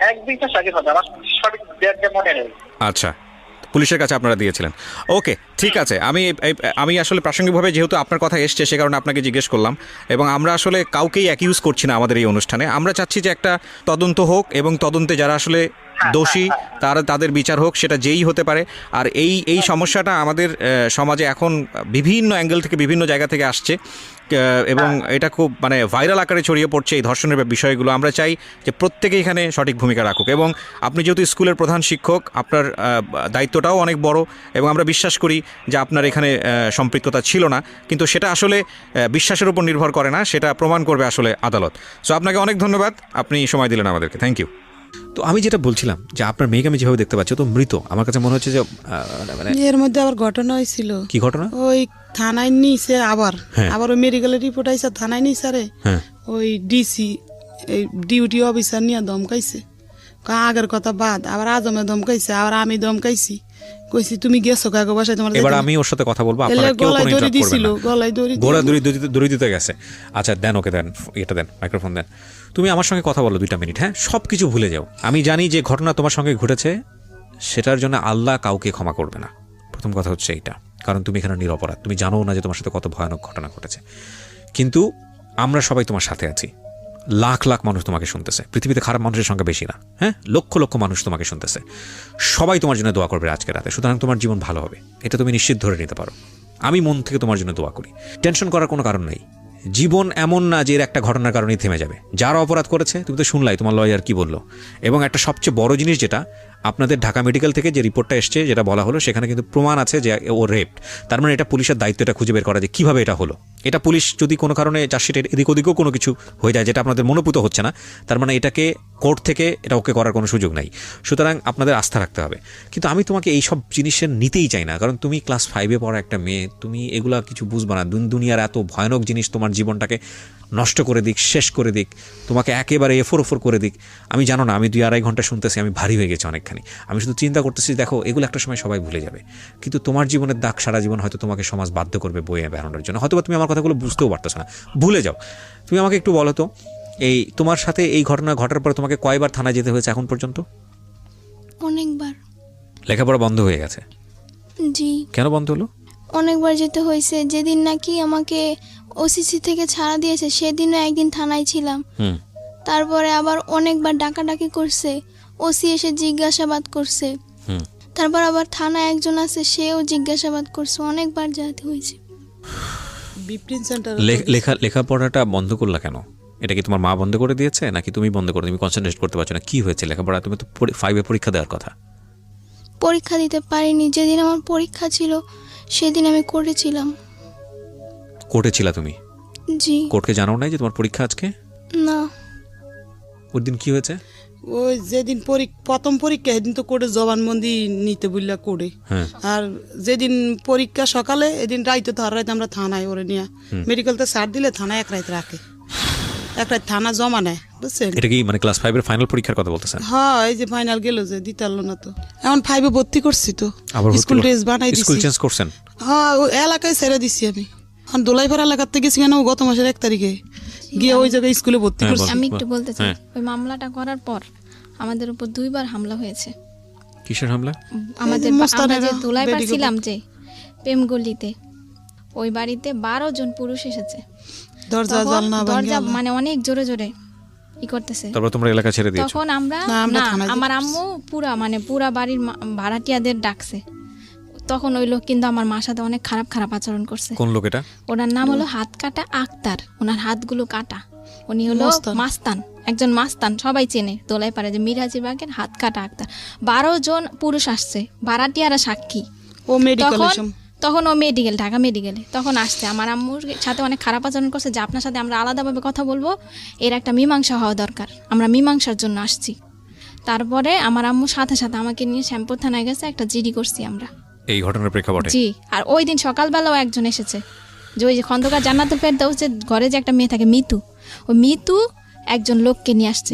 1-2 মাস আগে হবে, আমার সঠিক ডেটটা মনে নেই। আচ্ছা, পুলিশের কাছে আপনারা দিয়েছিলেন। ওকে, ঠিক আছে। আমি আসলে প্রাসঙ্গিকভাবে যেহেতু আপনার কথা এসছে সে কারণে আপনাকে জিজ্ঞেস করলাম, এবং আমরা আসলে কাউকেই অ্যাকিউজ করছি না আমাদের এই অনুষ্ঠানে। আমরা চাচ্ছি যে একটা তদন্ত হোক, এবং তদন্তে যারা আসলে দোষী তাদের বিচার হোক, সেটা যেই হতে পারে। আর এই সমস্যাটা আমাদের সমাজে এখন বিভিন্ন অ্যাঙ্গেল থেকে, বিভিন্ন জায়গা থেকে আসছে, এবং এটা খুব মানে ভাইরাল আকারে ছড়িয়ে পড়ছে এই ধর্ষণের বিষয়গুলো। আমরা চাই যে প্রত্যেকে এখানে সঠিক ভূমিকা রাখুক, এবং আপনি যেহেতু স্কুলের প্রধান শিক্ষক, আপনার দায়িত্বটাও অনেক বড়, এবং আমরা বিশ্বাস করি যে আপনার এখানে সম্পৃক্ততা ছিল না, কিন্তু সেটা আসলে বিশ্বাসের উপর নির্ভর করে না, সেটা প্রমাণ করবে আসলে আদালত। সো আপনাকে অনেক ধন্যবাদ, আপনি সময় দিলেন আমাদেরকে, থ্যাংক ইউ। তো আমি যেটা বলছিলাম যে আপনার মেয়েকে আমি যেভাবে দেখতে পাচ্ছি তো মৃত, আমার কাছে মনে হচ্ছে যে মানে এর মধ্যে আবার ঘটনা হয়েছিল। কি ঘটনা? ওই থানায় নিছে, আবার ওই মেডিকেলের রিপোর্ট আইসা থানায় নিছে, রে ওই ডিসি এই ডিউটি অফিসার নিয়ে ধমকাইছে। আগের কথা বাদ, আবার আজমে ধমকাইছে, আবার আমি ধমকাইছি, কইছি তুমি গেছো কাগো বাসায় তোমার। এবার আমি ওর সাথে কথা বলবো, আপনারা কেউ কোনো ইন্টারাপ্ট করবেন না। গলায় দড়ি দিতে গেছে। আচ্ছা দেন, ওকে দেন, এটা দেন, মাইক্রোফোন দেন। তুমি আমার সঙ্গে কথা বলো 2 মিনিট। হ্যাঁ, সব কিছু ভুলে যাও। আমি জানি যে ঘটনা তোমার সঙ্গে ঘটেছে, সেটার জন্য আল্লাহ কাউকে ক্ষমা করবে না। প্রথম কথা হচ্ছে এইটা, কারণ তুমি এখানে নিরপরাধ, তুমি জানো না যে তোমার সাথে কত ভয়ানক ঘটনা ঘটেছে। কিন্তু আমরা সবাই তোমার সাথে আছি, লাখ লাখ মানুষ তোমাকে শুনতেছে, পৃথিবীতে খারাপ মানুষের সংখ্যা বেশি না। হ্যাঁ, লক্ষ লক্ষ মানুষ তোমাকে শুনতেছে, সবাই তোমার জন্য দোয়া করবে আজকে রাতে। সুতরাং তোমার জীবন ভালো হবে, এটা তুমি নিশ্চিত ধরে নিতে পারো। আমি মন থেকে তোমার জন্য দোয়া করি। টেনশন করার কোনো কারণ নেই। জীবন এমন না যে এর একটা ঘটনার কারণেই থেমে যাবে। যারা অপরাধ করেছে, তুমি তো শুনলাই তোমার লয়ার কি বললো। এবং একটা সবচেয়ে বড় জিনিস যেটা, আপনাদের ঢাকা মেডিকেল থেকে যে রিপোর্টটা এসছে, যেটা বলা হলো, সেখানে কিন্তু প্রমাণ আছে যে ও রেপড। তার মানে এটা পুলিশের দায়িত্ব এটা খুঁজে বের করা যে কীভাবে এটা হলো। এটা পুলিশ যদি কোনো কারণে চার্জশিটের এদিক ওদিকেও কোনো কিছু হয়ে যায় যেটা আপনাদের মনোভূত হচ্ছে না, তার মানে এটাকে কোর্ট থেকে এটা ওকে করার কোনো সুযোগ নাই। সুতরাং আপনাদের আস্থা রাখতে হবে। কিন্তু আমি তোমাকে এই সব জিনিসের নিতেই চাই না, কারণ তুমি ক্লাস 5-এ পড়া একটা মেয়ে, তুমি এগুলা কিছু বুঝবা না। দুনিয়ার এত ভয়ানক জিনিস তোমার জীবনটাকে নষ্ট করে দিক, শেষ করে দিক, তোমাকে একেবারে এফোর করে দিক। আমি জানো না, আমি 2-2.5 ঘন্টা শুনতেছি, আমি ভারী হয়ে গেছি অনেকখানি। আমি শুধু চিন্তা করতেছি, দেখো এগুলো একটা সময় সবাই ভুলে যাবে, কিন্তু তোমার জীবনের দাগ সারা জীবন হয়তো তোমাকে সমাজ বাধ্য করবে বইয়ে বেড়ানোর জন্য। হয়তো তুমি আমার কথাগুলো বুঝতেও পারতেছো না, ভুলে যাও। তুমি আমাকে একটু বলো তো, এই তোমার সাথে এই ঘটনা ঘটার পরে তোমাকে কয়বার থানায় যেতে হয়েছে এখন পর্যন্ত? অনেকবার। লেখাপড়া বন্ধ হয়ে গেছে? জি, কেন বন্ধ হলো? অনেকবার যেতে হয়েছে। যেদিন নাকি আমাকে ওসিসি থেকে ছাড়া দিয়েছে সেদিনও একদিন থানায় ছিলাম। হুম। তারপরে আবার অনেকবার ডাকাডাকি করছে, ওসি এসে জিজ্ঞাসাবাদ করছে। হুম। তারপর আবার থানায় একজন আছে, সেও জিজ্ঞাসাবাদ করছে, অনেকবার যেতে হয়েছে। বিপ্রিন সেন্টার লেখাপড়াটা বন্ধ করলা কেন? এটা কি তোমার মা বন্ধ করে দিয়েছে নাকি তুমি বন্ধ করে, তুমি কনসেন্ট্রেট করতে পারছো না? কি হয়েছে লেখাপড়া? তুমি তো 5 এ পরীক্ষা দেওয়ার কথা। পরীক্ষা দিতে পারিনি, যেদিন আমার পরীক্ষা ছিল সেদিন আমি করেছিলাম। কোর্টে ছিলা তুমি? জি। কোর্টকে জানাও নাই যে তোমার পরীক্ষা আজকে? না, ওই দিন কি হয়েছে? ওই যেদিন প্রথম পরীক্ষা সেদিন তো করে জবানবন্দি নিতে বললা করে, হ্যাঁ। আর যেদিন পরীক্ষা সকালে এদিন রাইতে তো আর রাইতে আমরা থানায় ওরে নিয়ে মেডিকেলতে ছাড় দিলে থানায় এক রাত রাখে, এক রাত থানা জমা নেয়, বুঝছেন? এটা কি মানে ক্লাস 5 এর ফাইনাল পরীক্ষার কথা বলতেছেন? হ্যাঁ, এই যে ফাইনাল গেল যে দিতে পারলো না, তো এখন 5 এ ভর্তি করছি, তো আবার স্কুল ড্রেস বানাই দিছি। স্কুল চেঞ্জ করছেন? হ্যাঁ, ওই এলাকায় ছেড়ে দিছি আমি। এখন দোলাইপাড়া এলাকার থেকে গেছি কেন গত মাসের 1 তারিখে গিয়ে ওই জায়গায় স্কুলে ভর্তি হ্যাঁ, করছি। আমি একটু বলতে চাই, হ্যাঁ। ওই মামলাটা করার পর আমাদের উপর 2বার হামলা হয়েছে। কিসের হামলা? আমাদের এই যে আমরা মোস্তানেরা, যে দুলাইপাড় বেডিগো ছিলাম যে প্রেমগলিতে, ওই বাড়িতে 12 জন পুরুষ এসেছে। দরজা তখন জানলা দরজা ভাঙা, মানে অনেক জোরে জোরে ই করতেছে। তারপর তোমরা এলাকা ছেড়ে দিয়েছো? তখন আমরা না, আমরা না, থানায় আমার যেতে আম্মু পুরা বাড়ির ভাড়াটিয়াদের ডাকছে। তখন ওই লোক কিন্তু আমার মার সাথে অনেক খারাপ খারাপ আচরণ করছে। কোন লোক এটা? ওনার নাম হলো হাত কাটা আক্তার, ওনার হাতগুলো কাটা। উনি হলো মস্তান। মাস্তান, একজন মাস্তান, সবাই চেনে দোলাই পারে যে মিরাজিবাগের হাত কাটা আক্তার। 12 জন পুরুষ আসছে, ভাড়াটিয়ারা সাক্ষী। ও মেডিকেল তখন ও মেডিকেল, ঢাকা মেডিকেলে তখন আসছে। আমার আম্মুর সাথে অনেক খারাপ আচরণ করছে যে আপনার সাথে আমরা আলাদাভাবে কথা বলবো, এর একটা মীমাংসা হওয়া দরকার, আমরা মীমাংসার জন্য আসছি। তারপরে আমার আম্মুর সাথে সাথে আমাকে নিয়ে শ্যামপুর থানায় গেছে, একটা জিডি করছি আমরা এই ঘটনার প্রেক্ষাপটে? জি। আর ওই দিন সকালবেলাও একজন এসেছে, যে ওই যে খন্দকার জান্নাতুল ফেরদৌস যে ঘরে যে একটা মেয়ে থাকে মিতু, ওই মিতু একজন লোককে নিয়ে আসছে।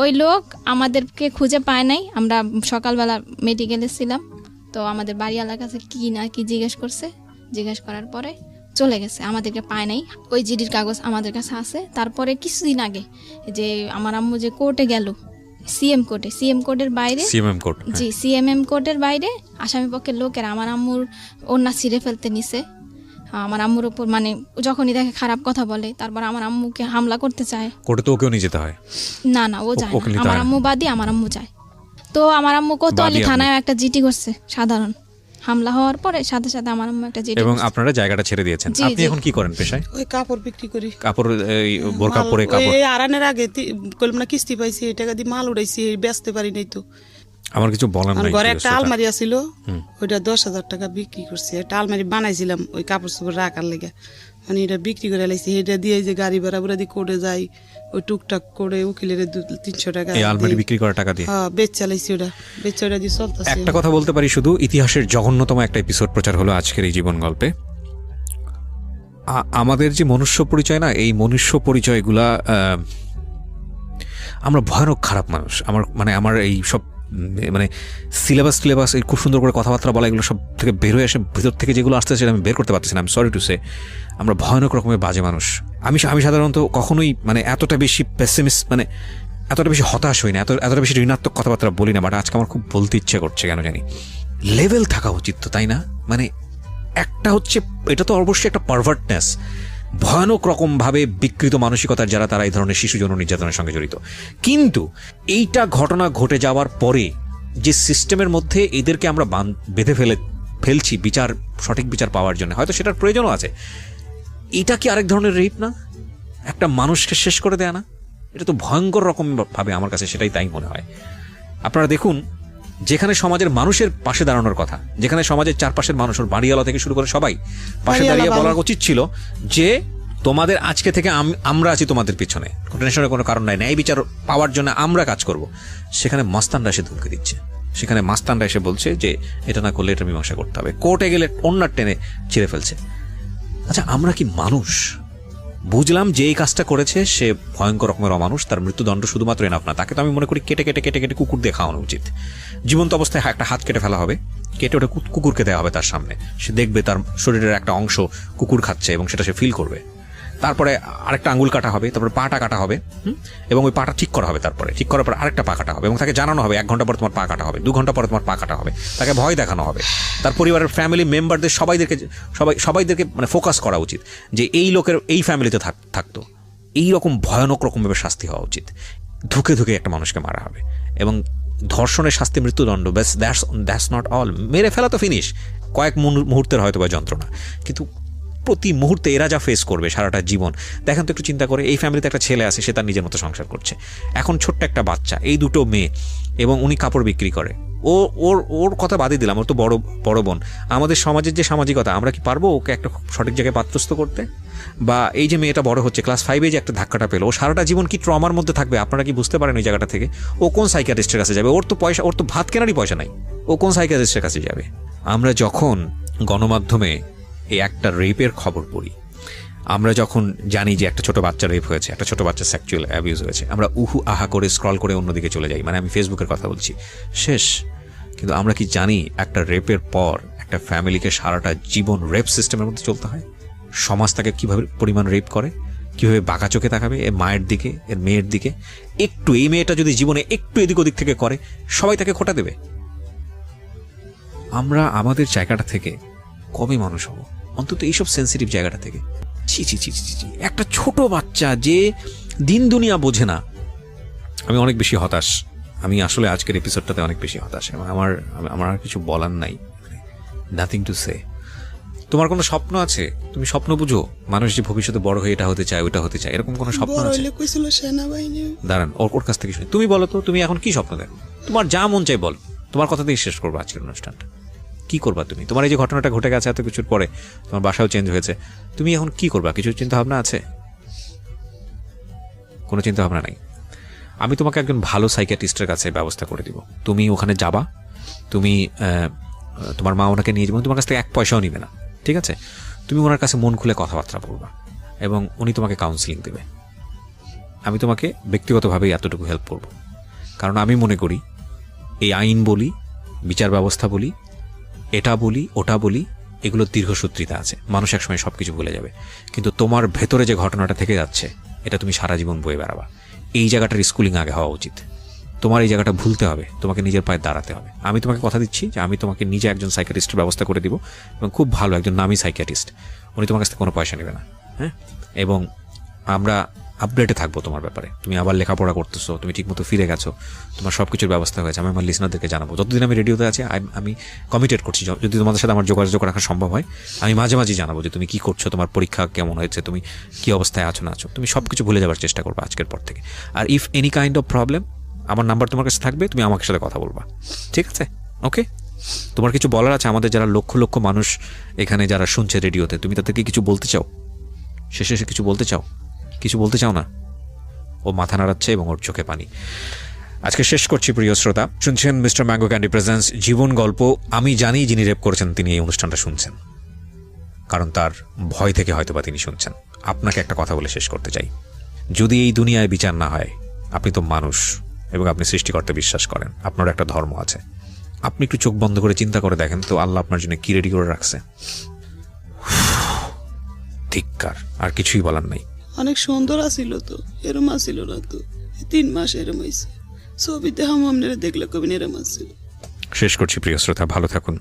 ওই লোক আমাদেরকে খুঁজে পায় নাই। আমরা সকালবেলা মেডিকেলে ছিলাম, তো আমাদের বাড়িওয়ালার কাছে কি না কি জিজ্ঞেস করার পরে চলে গেছে, আমাদেরকে পায় নাই। ওই জিডির কাগজ আমাদের কাছে আছে। তারপরে কিছুদিন আগে যে আমার আম্মু যে কোর্টে গেল, সিএম কোর্টের বাইরে, সিএমএম কোর্ট, জি সিএমএম কোর্টের বাইরে আসামি পক্ষের লোকেরা আমার আম্মুর ওড়না ছিঁড়ে ফেলতে নিছে। আমার আম্মুর উপর মানে যখনই দেখে খারাপ কথা বলে, তারপর আমার আম্মুকে হামলা করতে চায়। কোর্টে তো ওকেও নিয়ে যেতে হয়? না ও যায় ওকে না, নিতে আমার হয় না? আম্মু বাদী, আমার আম্মু যায়। তো আমার আম্মু কোতোয়ালি বাদী থানায় একটা জিডি করছে, সাধারণ হামলা হওয়ার পরে সাথে সাথে আমার আম্মু একটা জিডি এবং করছে। আপনারা জায়গাটা ছেড়ে দিয়েছেন। জি, আপনি জি। এখন কি করেন পেশায়? ওই কাপড় বিক্রি করি। কাপড়, এই বোরকা পরে কাপড়? এই আরানের আগে কলম না কিস্তি পাইছি, এই টাকা দিয়ে মাল উড়াইছি, বেচতে পারি নাই তো। আমার কিছু বলার আর নাই। ঘরে একটা আলমারি আছিল, ওইটা 10,000 টাকা বিক্রি করছি। একটা আলমারি বানাইছিলাম ওই কাপড় চোপড় রাখার লেগে, মানে এটা বিক্রি করে লাইছি। এটা দিয়ে যে গাড়ি ভাড়া বুড়া দিয়ে কোর্টে যাই, ওই টুকটাক করে উকিলের 200-300 টাকা এই আলমারি বিক্রি করার টাকা দিয়ে? হ্যাঁ, বেচালাইছি ওটা দিয়ে চলতেছে। একটা কথা বলতে পারি শুধু, ইতিহাসের জঘন্যতম একটা এপিসোড প্রচার হলো আজকের এই জীবন গল্পে। আমাদের যে মনুষ্য পরিচয় না, এই মনুষ্য পরিচয়গুলা, আমরা ভয়ানক খারাপ মানুষ। আমার এই সব মানে সিলেবাস এই খুব সুন্দর করে কথাবার্তা বলা, এগুলো সব থেকে বের হয়ে আসে, ভিতর থেকে যেগুলো আসতেছে সেটা আমি বের করতে পারতেছি না। আমি সরি টু সে, আমরা ভয়ানক রকমের বাজে মানুষ। আমি সাধারণত কখনোই মানে এতটা বেশি পেসিমিস্ট, মানে এতটা বেশি হতাশ হই না, এতটা বেশি ঋণাত্মক কথাবার্তা বলি না। বাট আজকে আমার খুব বলতে ইচ্ছে করছে, কেন জানি। লেভেল থাকা উচিত তো, তাই না? মানে একটা হচ্ছে, এটা তো অবশ্যই একটা পারভার্টনেস, ভয়ানক রকমভাবে বিকৃত মানসিকতার যারা, তারা এই ধরনের শিশু যৌন নির্যাতনের সঙ্গে জড়িত। কিন্তু এইটা ঘটনা ঘটে যাওয়ার পরে যে সিস্টেমের মধ্যে এদেরকে আমরা বেঁধে ফেলছি সঠিক বিচার পাওয়ার জন্য, হয়তো সেটার প্রয়োজনও আছে। এটা কি আরেক ধরনের রেপ না? একটা মানুষকে শেষ করে দেয়া না? এটা তো ভয়ঙ্কর রকম ভাবে, আমার কাছে সেটাই তাই মনে হয়। আপনারা দেখুন, যেখানে সমাজের মানুষের পাশে দাঁড়ানোর কথা, যেখানে সমাজের চারপাশের মানুষ, ওর বাড়িওয়ালা থেকে শুরু করে সবাই পাশে দাঁড়িয়ে বলার উচিত ছিল যে তোমাদের আজকে থেকে আমরা আছি তোমাদের পিছনে, টেনশনের কোনো কারণ নাই, ন্যায় বিচার পাওয়ার জন্য আমরা কাজ করব। সেখানে মাস্তানরা এসে ধমকি দিচ্ছে, সেখানে মাস্তানরা এসে বলছে যে এটা না করলে এটা মীমাংসা করতে হবে, কোর্টে গেলে অন্যার টেনে ছিঁড়ে ফেলছে। আচ্ছা, আমরা কি মানুষ? বুঝলাম যে এই কাজটা করেছে সে ভয়ঙ্কর রকমের অমানুষ, তার মৃত্যুদণ্ড শুধুমাত্র এনাফ না, তাকে তো আমি মনে করি কেটে কুকুর দিয়ে খাওয়ানো উচিত। জীবন্ত অবস্থায় একটা হাত কেটে ফেলা হবে, কেটে ওটা কুকুরকে দেওয়া হবে তার সামনে, সে দেখবে তার শরীরের একটা অংশ কুকুর খাচ্ছে এবং সেটা সে ফিল করবে। তারপরে আরেকটা আঙ্গুল কাটা হবে, তারপরে পাটা কাটা হবে, এবং ওই পাটা ঠিক করা হবে, তারপরে ঠিক করার পর আরেকটা পা কাটা হবে এবং তাকে জানানো হবে 1 ঘন্টা পর তোমার পা কাটা হবে, 2 ঘন্টা পরে তোমার পা কাটা হবে, তাকে ভয় দেখানো হবে। তার পরিবারের ফ্যামিলি মেম্বারদের সবাইদেরকে মানে ফোকাস করা উচিত যে এই লোকের এই ফ্যামিলিতে থাকতো, এইরকম ভয়ানক রকমভাবে শাস্তি হওয়া উচিত। ধুকে ধুকে একটা মানুষকে মারা হবে এবং ধর্ষণের শাস্তি মৃত্যুদণ্ড, ব্যাস দ্যাটস নট অল। মেরে ফেলা তো ফিনিশ, কয়েক মুহূর্তের হয়তো বা যন্ত্রণা, কিন্তু প্রতি মুহূর্তে এরা যা ফেস করবে সারাটা জীবন। দেখেন তো একটু চিন্তা করে, এই ফ্যামিলিতে একটা ছেলে আছে, সে তার নিজের মতো সংসার করছে, এখন ছোট্ট একটা বাচ্চা, এই 2টো মেয়ে, এবং উনি কাপড় বিক্রি করে। ওর কথা বাদই দিলাম, ওর তো বড় বোন। আমাদের সমাজের যে সামাজিকতা, আমরা কি পারবো ওকে একটা সঠিক জায়গায় পাত্রস্থ করতে? বা এই যে মেয়েটা বড় হচ্ছে, ক্লাস 5 যে একটা ধাক্কাটা পেলো, ও সারাটা জীবন কি ট্রমার মধ্যে থাকবে আপনারা কি বুঝতে পারেন? ওই জায়গাটা থেকে ও কোন সাইকিয়াট্রিস্টের কাছে যাবে? ওর তো ভাত কেনারই পয়সা নাই, ও কোন সাইকিয়াট্রিস্টের কাছে যাবে? আমরা যখন গণমাধ্যমে এই একটা রেপের খবর পড়ি, আমরা যখন জানি যে একটা ছোট বাচ্চা রেপ হয়েছে, একটা ছোট বাচ্চা সেক্সুয়াল অ্যাবিউজ হয়েছে, আমরা উহু আহা করে স্ক্রল করে অন্যদিকে চলে যাই, মানে আমি ফেসবুকের কথা বলছি, শেষ। কিন্তু আমরা কি জানি একটা রেপের পর একটা ফ্যামিলিকে সারাটা জীবন রেপ সিস্টেমের মধ্যে চলতে হয়? সমাজ তাকে কীভাবে পরিমাণ রেপ করে, কীভাবে বাঁকা চোখে তাকাবে এর মায়ের দিকে, এর মেয়ের দিকে। একটু এই মেয়েটা যদি জীবনে একটু এদিক ওদিক থেকে করে, সবাই তাকে খোঁটা দেবে। আমরা আমাদের জায়গাটা থেকে কবে মানুষ হব? অন্তত এইসব সেন্সিটিভ জায়গাটা থেকে। ছি ছি ছি ছি ছি, একটা ছোট বাচ্চা যে দিন দুনিয়া বোঝে না। আমি অনেক বেশি হতাশ, আমি আসলে আজকের এপিসোডটাতে অনেক বেশি হতাশ এবং আমার আর কিছু বলার নাই, নাথিং টু সে। তোমার কোনো স্বপ্ন আছে? তুমি স্বপ্ন বুঝো? মানুষ যে ভবিষ্যতে বড় হয়ে এটা হতে চায়, ওটা হতে চায়, এরকম কোনো স্বপ্ন আছে? দাঁড়ান, ওর কাছ থেকে শুনি। তুমি বলো তো, তুমি এখন কি স্বপ্ন দেখো? তোমার যা মন চাই বল, তোমার কথা দিয়ে শেষ করবো আজকের অনুষ্ঠানটা। কি করবা তুমি? তোমার এই যে ঘটনাটা ঘটে গেছে এত কিছুর পরে, তোমার বাসাও চেঞ্জ হয়েছে, তুমি এখন কি করবা? কিছু চিন্তা ভাবনা আছে? কোনো চিন্তা ভাবনা নাই? আমি তোমাকে একজন ভালো সাইকিয়াট্রিস্টের কাছে ব্যবস্থা করে দিব। তুমি ওখানে যাবা, তুমি তোমার মা ওনাকে নিয়ে যাবেন, তোমার কাছ থেকে 1 পয়সাও নিবে না, ঠিক আছে? তুমি ওনার কাছে মন খুলে কথাবার্তা বলবা এবং উনি তোমাকে কাউন্সিলিং দেবে। আমি তোমাকে ব্যক্তিগতভাবেই এতটুকু হেল্প করব, কারণ আমি মনে করি এই আইন বলি, বিচার ব্যবস্থা বলি, এটা বলি, ওটা বলি, এগুলোর দীর্ঘসূত্রিতা আছে, মানুষ একসময় সব কিছু ভুলে যাবে। কিন্তু তোমার ভেতরে যে ঘটনাটা থেকে যাচ্ছে, এটা তুমি সারা জীবন বয়ে বেড়াবা। এই জায়গাটার স্কুলিং আগে হওয়া উচিত। তোমার এই জায়গাটা ভুলতে হবে, তোমাকে নিজের পায়ে দাঁড়াতে হবে। আমি তোমাকে কথা দিচ্ছি যে আমি তোমাকে নিজে একজন সাইকিয়াট্রিস্টের ব্যবস্থা করে দিব, এবং খুব ভালো একজন নামী সাইকিয়াট্রিস্ট। উনি তোমার কাছ থেকে কোনো পয়সা নেবে না, হ্যাঁ? এবং আমরা আপডেটে থাকবো তোমার ব্যাপারে। তুমি আবার লেখাপড়া করতেছো, তুমি ঠিকমতো ফিরে গেছো, তোমার সব কিছুর ব্যবস্থা হয়েছে, আমি আমার লিসনারদেরকে জানাবো। যতদিন আমি রেডিওতে আছি আমি কমিটেড করছি, যদি তোমাদের সাথে আমার যোগাযোগ রাখা সম্ভব হয়, আমি মাঝে মাঝে জানাবো যে তুমি কি করছো, তোমার পরীক্ষা কেমন হয়েছে, তুমি কি অবস্থায় আছো না আছো। তুমি সব কিছু ভুলে যাওয়ার চেষ্টা করবে আজকের পর থেকে। আর if any kind of problem, আমার নাম্বার তোমার কাছে থাকবে, তুমি আমার সাথে কথা বলবা, ঠিক আছে? ওকে? তোমার কিছু বলার আছে আমাদের যারা লক্ষ লক্ষ মানুষ এখানে যারা শুনছে রেডিওতে, তুমি তাদেরকে কিছু বলতে চাও? শেষে কিছু বলতে চাও? কিছু বলতে চাও না? ও মাথা নাড়াচ্ছে এবং ওর চোখে পানি। আজকে শেষ করছি প্রিয় শ্রোতা। শুনছেন মিস্টার ম্যাঙ্গো ক্যান্ডি প্রেজেন্টস জীবন গল্প। আমি জানি যিনি রেপ করেছেন তিনি এই অনুষ্ঠানটা শুনছেন, কারণ তার ভয় থেকে হয়তোবা তিনি শুনছেন। আপনাকে একটা কথা বলে শেষ করতে চাই, যদি এই দুনিয়ায় বিচার না হয়, আপনি তো মানুষ এবং আপনি সৃষ্টিকর্তা বিশ্বাস করেন, আপনার একটা ধর্ম আছে। আপনি একটু চোখ বন্ধ করে চিন্তা করে দেখেন তো আল্লাহ আপনার জন্য কি রেডি করে রাখছে। ধিক্কার, আর কিছুই বলার নাই। অনেক সুন্দর আছিল তো, এরম আসিল না তো। 3 মাস এরম হয়েছে, ছবিতে আপনারা দেখলে কবি এরম আসছিল। শেষ করছি প্রিয় শ্রোতা, ভালো থাকুন।